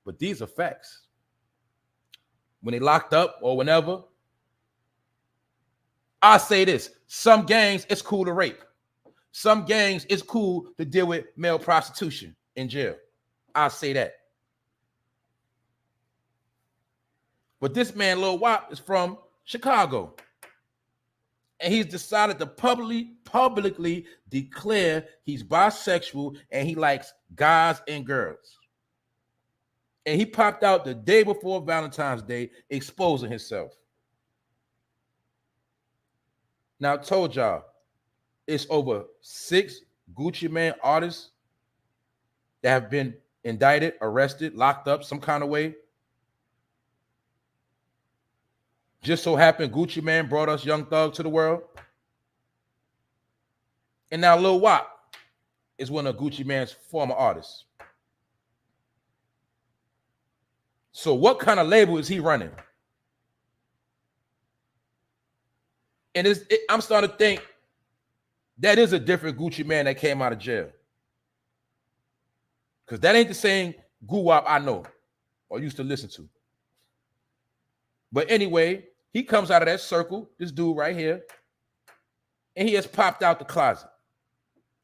but these are facts. When they locked up or whenever, I say this: some gangs it's cool to rape. Some gangs it's cool to deal with male prostitution in jail. I say that. But this man, Lil Wop, is from Chicago. And he's decided to publicly declare he's bisexual and he likes guys and girls. And he popped out the day before Valentine's Day exposing himself. Now, I told y'all, it's over 6 GUCCIMANE artists that have been indicted, arrested, locked up some kind of way. Just so happened GUCCIMANE brought us Young Thug to the world. And now Lil Wop is one of GUCCIMANE's former artists. So what kind of label is he running? And I'm starting to think that is a different GUCCIMANE that came out of jail. Because that ain't the same GUWOP I know or used to listen to. But anyway, he comes out of that circle, this dude right here, and he has popped out the closet.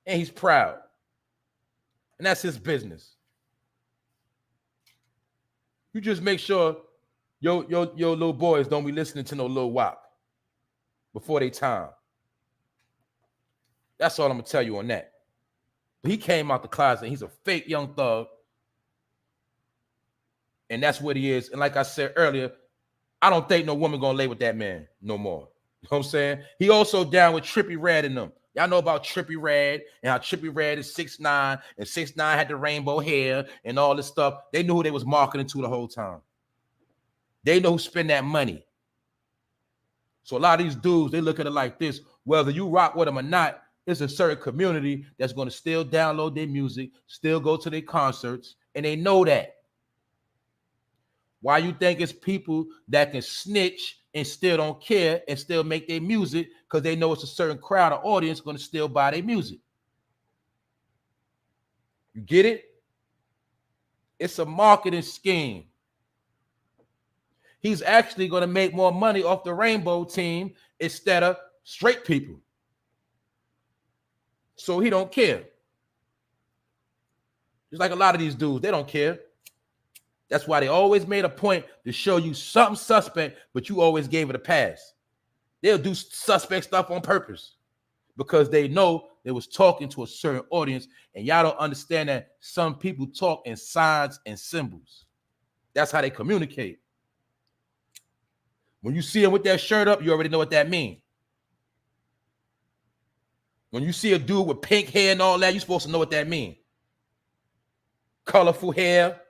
And he's proud. And that's his business. You just make sure your little boys don't be listening to no Lil Wop before they time. That's all I'm going to tell you on that. But he came out the closet, and he's a fake Young Thug. And that's what he is. And like I said earlier, I don't think no woman gonna lay with that man no more. You know what I'm saying? He also down with Trippie Redd and them. Y'all know about Trippie Redd and how Trippie Redd is 6'9", and 6'9" had the rainbow hair and all this stuff. They knew who they was marketing to the whole time. They know who spend that money. So a lot of these dudes, they look at it like this. Whether you rock with them or not, it's a certain community that's going to still download their music, still go to their concerts, and they know that. Why you think it's people that can snitch and still don't care and still make their music because they know it's a certain crowd or audience going to still buy their music. You get it? It's a marketing scheme. He's actually going to make more money off the Rainbow team instead of straight people. So he don't care. Just like a lot of these dudes, they don't care. That's why they always made a point to show you something suspect, but you always gave it a pass. They'll do suspect stuff on purpose because they know they was talking to a certain audience, and y'all don't understand that some people talk in signs and symbols. That's how they communicate. When you see him with that shirt up, you already know what that means. When you see a dude with pink hair and all that, you're supposed to know what that means. Colorful hair,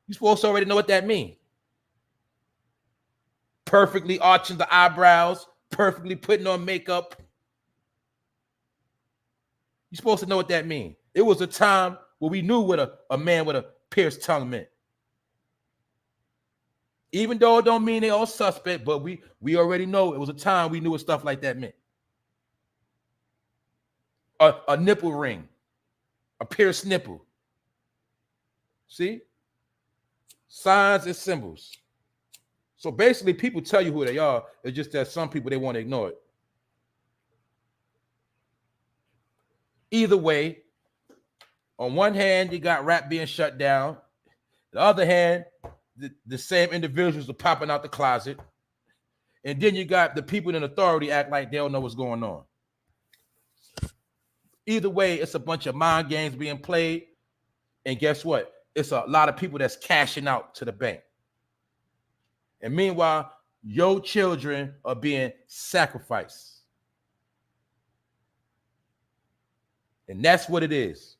you're supposed to already know what that means. Perfectly arching the eyebrows, perfectly putting on makeup. You're supposed to know what that means. It was a time where we knew what a man with a pierced tongue meant. Even though it don't mean they all suspect, but we already know it was a time we knew what stuff like that meant. A nipple ring, a pierced nipple. See? Signs and symbols. So basically, people tell you who they are. It's just that some people, they want to ignore it. Either way, on one hand, you got rap being shut down. The other hand, the same individuals are popping out the closet. And then you got the people in authority act like they don't know what's going on. Either way, it's a bunch of mind games being played. And guess what? It's a lot of people that's cashing out to the bank. And meanwhile, your children are being sacrificed. And that's what it is.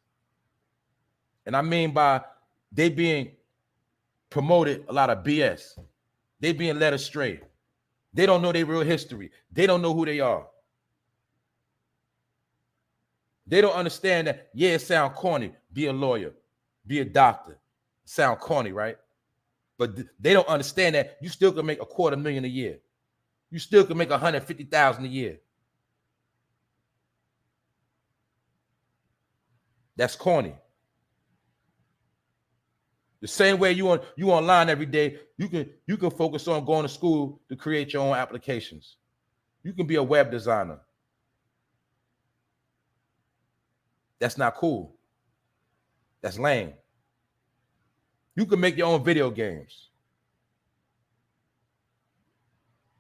And I mean by they being promoted a lot of BS. They being led astray. They don't know their real history. They don't know who they are. They don't understand that, yeah, it sound corny. Be a lawyer. Be a doctor. Sound corny, right? But they don't understand that you still can make $250,000 a year. You still can make $150,000 a year. That's corny. The same way you online every day, you can focus on going to school to create your own applications. You can be a web designer. That's not cool. That's lame. You can make your own video games.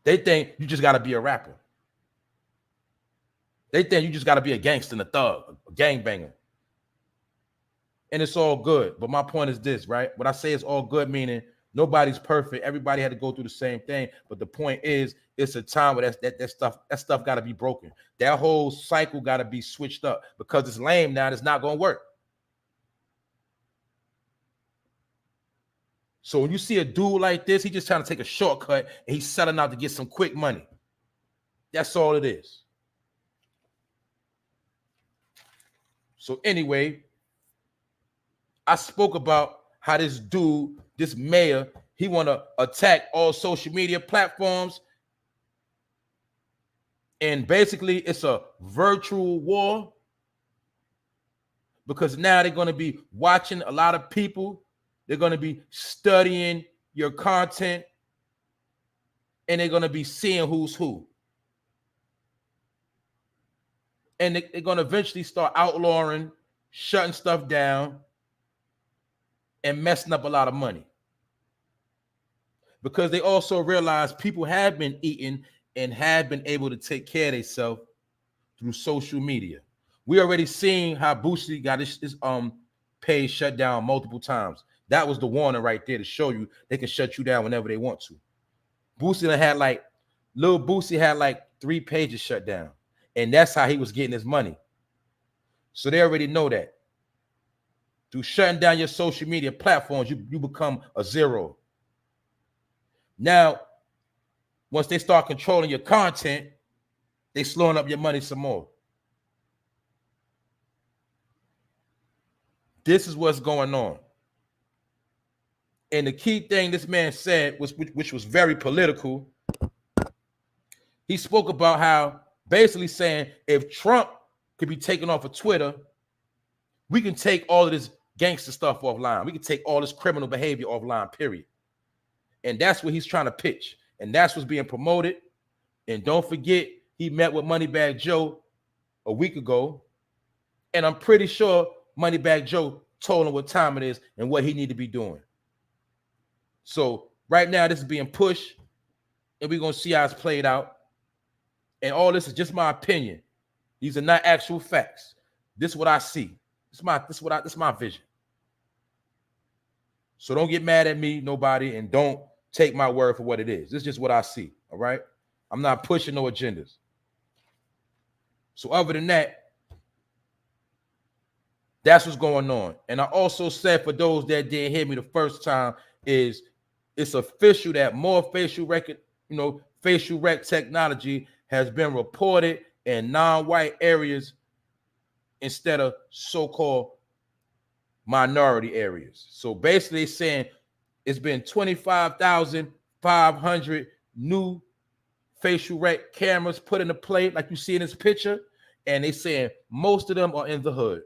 They think you just got to be a rapper. They think you just got to be a gangster and a thug, a gangbanger. And it's all good. But my point is this, right? When I say it's all good, meaning nobody's perfect. Everybody had to go through the same thing. But the point is, it's a time where that stuff got to be broken. That whole cycle got to be switched up because it's lame now. It's not going to work. So when you see a dude like this, he's just trying to take a shortcut and he's selling out to get some quick money. That's all it is. So anyway, I spoke about how this dude, this mayor, he want to attack all social media platforms. And basically, it's a virtual war because now they're going to be watching a lot of people. They're going to be studying your content, and they're going to be seeing who's who. And they're going to eventually start outlawing, shutting stuff down, and messing up a lot of money. Because they also realize people have been eating and have been able to take care of themselves through social media. We already seen how Boosie got his page shut down multiple times. That was the warning right there to show you they can shut you down whenever they want to. Boosie had like, Lil Boosie had like 3 pages shut down. And that's how he was getting his money. So they already know that. Through shutting down your social media platforms, you become a zero. Now, once they start controlling your content, they slowing up your money some more. This is what's going on. And the key thing this man said, which was very political, he spoke about how basically saying if Trump could be taken off of Twitter, we can take all of this gangster stuff offline. We can take all this criminal behavior offline, period. And that's what he's trying to pitch. And that's what's being promoted. And don't forget, he met with Moneybagg Joe a week ago. And I'm pretty sure Moneybagg Joe told him what time it is and what he need to be doing. So right now, this is being pushed. And we're going to see how it's played out. And all this is just my opinion. These are not actual facts. This is what I see. This is my vision. So don't get mad at me, nobody, and don't take my word for what it is. This is just what I see, all right? I'm not pushing no agendas. So other than that, that's what's going on. And I also said, for those that didn't hear me the first time, is it's official that more facial rec technology has been reported in non-white areas instead of so-called minority areas. So basically it's saying it's been 25,500 new facial rec cameras put into play, like you see in this picture, and they saying most of them are in the hood.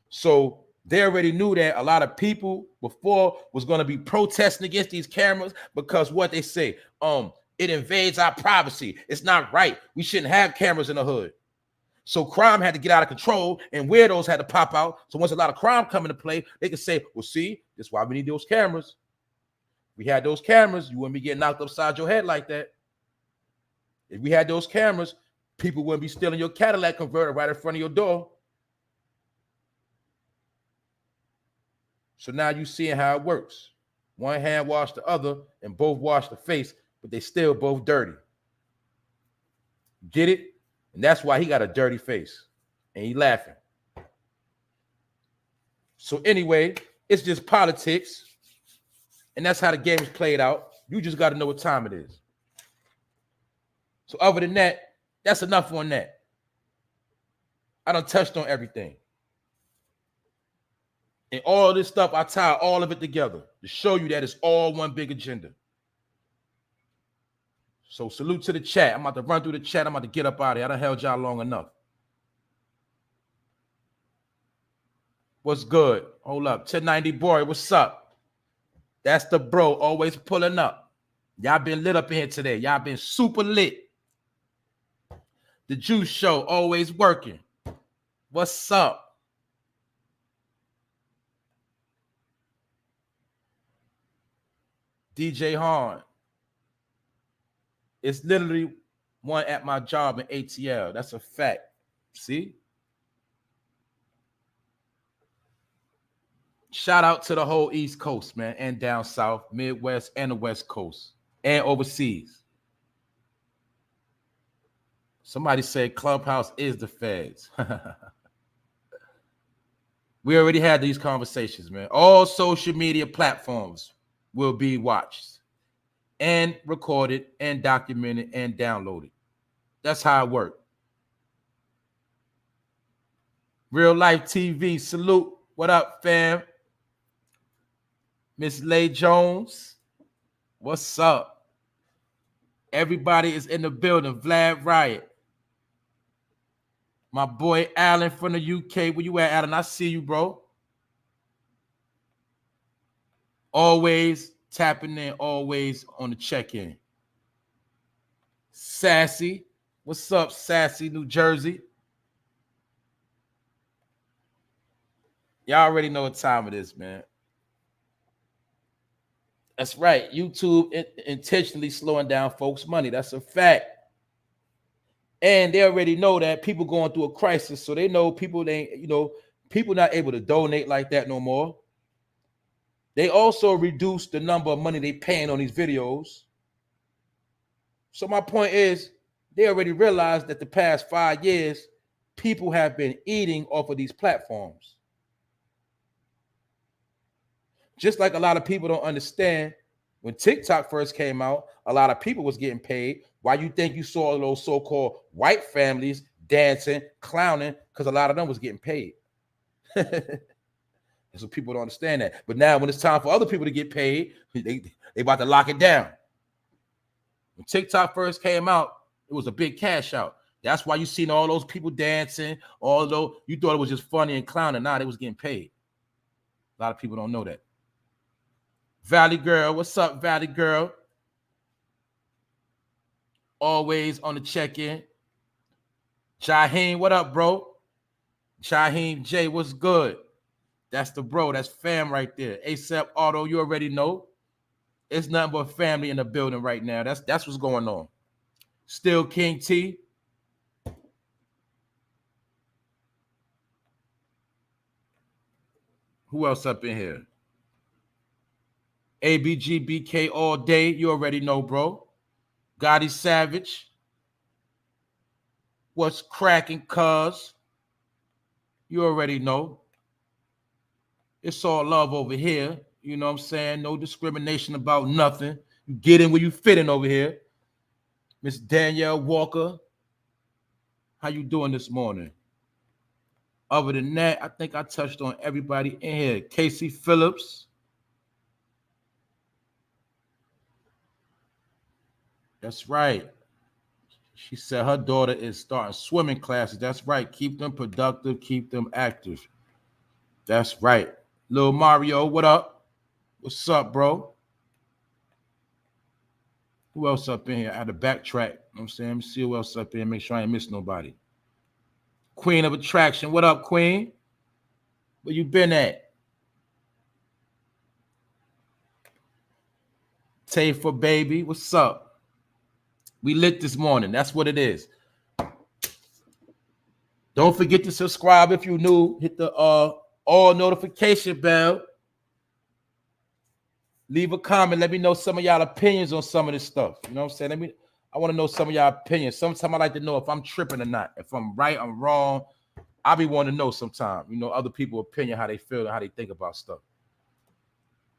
So they already knew that a lot of people before was going to be protesting against these cameras because what they say, it invades our privacy. It's not right. We shouldn't have cameras in the hood. So crime had to get out of control and weirdos had to pop out. So once a lot of crime come into play, they could say, well, see, that's why we need those cameras. We had those cameras, you wouldn't be getting knocked upside your head like that. If we had those cameras, people wouldn't be stealing your Cadillac converter right in front of your door. So now you seeing how it works. One hand wash the other and both wash the face, but they still both dirty. Get it? And that's why he got a dirty face and he laughing. So anyway, it's just politics. And that's how the game is played out. You just got to know what time it is. So other than that, that's enough on that. I done touched on everything. And all this stuff, I tie all of it together to show you that it's all one big agenda. So salute to the chat. I'm about to run through the chat. I'm about to get up out of here. I done held y'all long enough. What's good? Hold up. 1090 boy, what's up? That's the bro, always pulling up. Y'all been lit up in here today. Y'all been super lit. The Juice Show, always working. What's up? DJ Horn. It's literally one at my job in ATL. That's a fact. See? Shout out to the whole East Coast, man, and down south, Midwest, and the West Coast, and overseas. Somebody said Clubhouse is the feds. We already had these conversations, man. All social media platforms will be watched and recorded and documented and downloaded. That's how it works. Real Life TV, salute. What up, fam? Miss Lay Jones, what's up? Everybody is in the building. Vlad Riot. My boy Alan from the UK. Where you at, Alan? I see you, bro. Always tapping in, always on the check-in. Sassy. What's up, Sassy, New Jersey? Y'all already know what time it is, man. That's right. YouTube intentionally slowing down folks' money. That's a fact. And they already know that people going through a crisis, so they know people ain't, people not able to donate like that no more. They also reduced the number of money they paying on these videos. So my point is, they already realized that the past 5 years, people have been eating off of these platforms. Just like a lot of people don't understand, when TikTok first came out, a lot of people was getting paid. Why you think you saw those so-called white families dancing, clowning? Because a lot of them was getting paid. So people don't understand that. But now when it's time for other people to get paid, they about to lock it down. When TikTok first came out, it was a big cash out. That's why you seen all those people dancing, although you thought it was just funny and clowning. Nah, they was getting paid. A lot of people don't know that. Valley Girl, what's up, Valley Girl? Always on the check-in. Jaheem, what up, bro? Jaheem J, what's good? That's the bro. That's fam right there. ASAP Auto, you already know. It's nothing but family in the building right now. That's what's going on. Still King T. Who else up in here? ABGBK all day. You already know, bro. Gotti Savage. What's cracking, cuz? You already know. It's all love over here. You know what I'm saying? No discrimination about nothing. You get in where you fit in over here. Miss Danielle Walker. How you doing this morning? Other than that, I think I touched on everybody in here. Casey Phillips. That's right. She said her daughter is starting swimming classes. That's right. Keep them productive. Keep them active. That's right. Lil Mario, what up? What's up, bro? Who else up in here? I had to backtrack. You know what I'm saying? Let me see who else up in here. Make sure I ain't miss nobody. Queen of Attraction. What up, Queen? Where you been at? Tay for Baby. What's up? We lit this morning. That's what it is. Don't forget to subscribe if you're new. Hit the all notification bell. Leave a comment. Let me know some of y'all opinions on some of this stuff. You know what I'm saying? I want to know some of y'all opinions. Sometimes I like to know if I'm tripping or not. If I'm right, I'm wrong. I be wanting to know sometimes. You know, other people's opinion, how they feel and how they think about stuff.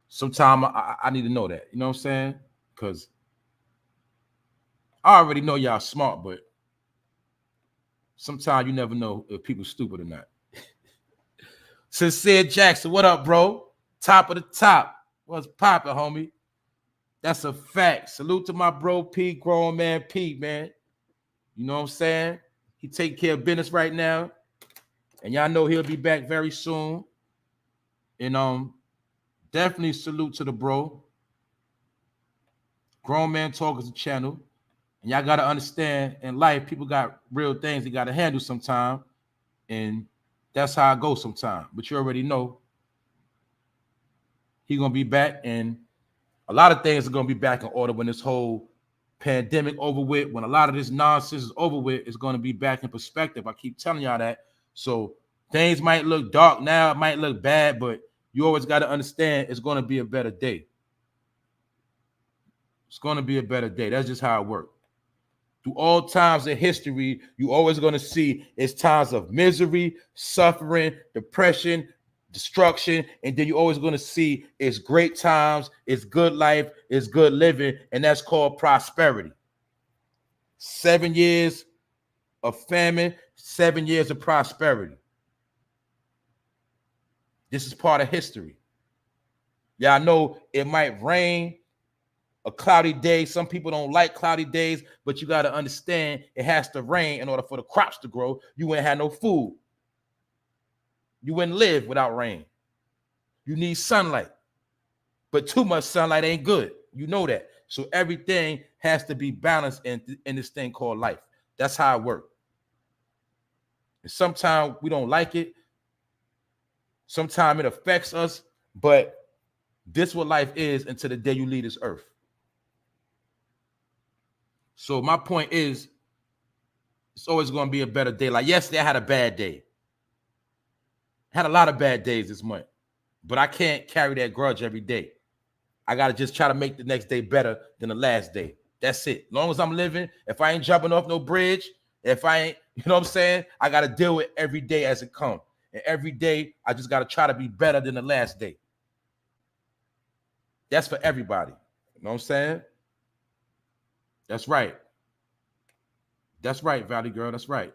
Sometimes I need to know that. You know what I'm saying? Because I already know y'all smart, but sometimes you never know if people stupid or not. Sincere Jackson, what up, bro? Top of the top. What's poppin', homie? That's a fact. Salute to my bro Pete, grown man Pete, man. You know what I'm saying? He take care of business right now. And y'all know he'll be back very soon. And definitely salute to the bro. Grown Man Talk is a channel. And y'all got to understand, in life, people got real things they got to handle sometime. And that's how it goes sometime. But you already know he's going to be back. And a lot of things are going to be back in order when this whole pandemic over with. When a lot of this nonsense is over with, it's going to be back in perspective. I keep telling y'all that. So things might look dark now. It might look bad. But you always got to understand it's going to be a better day. It's going to be a better day. That's just how it works. Through all times in history, you always going to see it's times of misery, suffering, depression, destruction, and then you're always going to see it's great times, it's good life, it's good living, and that's called prosperity. 7 years of famine, 7 years of prosperity. This is part of history. Y'all know it might rain, a cloudy day. Some people don't like cloudy days, but you got to understand it has to rain in order for the crops to grow. You wouldn't have no food. You wouldn't live without rain. You need sunlight, but too much sunlight ain't good. You know that. So everything has to be balanced in this thing called life. That's how it works. And sometimes we don't like it. Sometimes it affects us, but this is what life is until the day you leave this earth. So my point is, it's always going to be a better day. Like yesterday, I had a bad day. I had a lot of bad days this month. But I can't carry that grudge every day. I got to just try to make the next day better than the last day. That's it. As long as I'm living, if I ain't jumping off no bridge, if I ain't, you know what I'm saying? I got to deal with every day as it comes. And every day, I just got to try to be better than the last day. That's for everybody. You know what I'm saying? That's right. That's right, Valley Girl. That's right.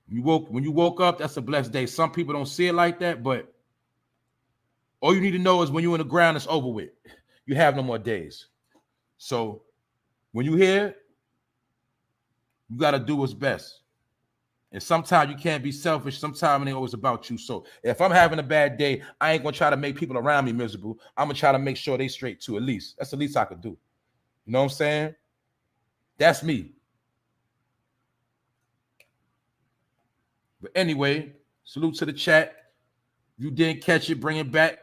When you woke up, that's a blessed day. Some people don't see it like that, but all you need to know is when you're in the ground, it's over with. You have no more days. So when you here, you got to do what's best. And sometimes you can't be selfish. Sometimes it ain't always about you. So if I'm having a bad day, I ain't going to try to make people around me miserable. I'm going to try to make sure they straight too, at least. That's the least I could do. You know what I'm saying? That's me. But anyway, salute to the chat. If you didn't catch it, bring it back.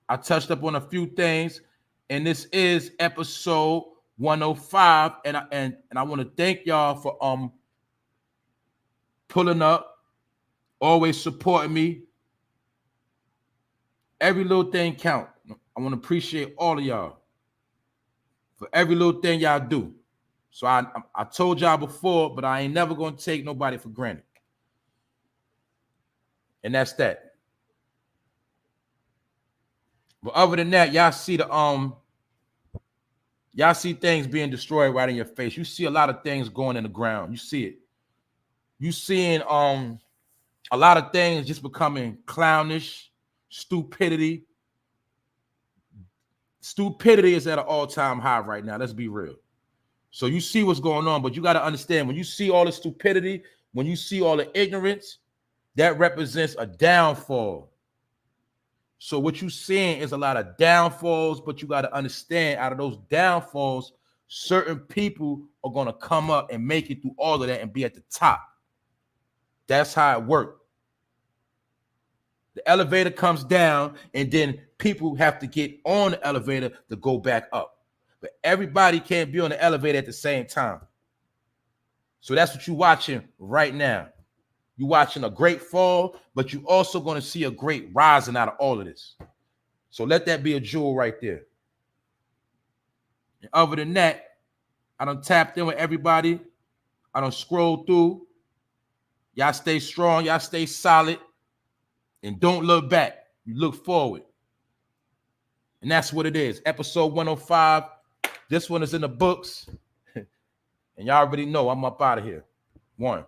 I touched up on a few things, and this is episode 105. And I want to thank y'all for pulling up, always supporting me. Every little thing count. I want to appreciate all of y'all for every little thing y'all do. So I told y'all before, but I ain't never gonna take nobody for granted. And that's that. But other than that, y'all see y'all see things being destroyed right in your face. You see a lot of things going in the ground. You see it. You seeing a lot of things just becoming clownish, stupidity. Stupidity is at an all-time high right now. Let's be real. So you see what's going on, but you got to understand, when you see all the stupidity, when you see all the ignorance, that represents a downfall. So what you're seeing is a lot of downfalls, but you got to understand, out of those downfalls, certain people are going to come up and make it through all of that and be at the top. That's how it works. The elevator comes down, and then people have to get on the elevator to go back up. But everybody can't be on the elevator at the same time. So that's what you're watching right now. You're watching a great fall, but you're also going to see a great rising out of all of this. So let that be a jewel right there. And other than that, I done tapped in with everybody. I done scrolled through. Y'all stay strong. Y'all stay solid. And don't look back. You look forward. And that's what it is. Episode 105. This one is in the books. And y'all already know I'm up out of here. One.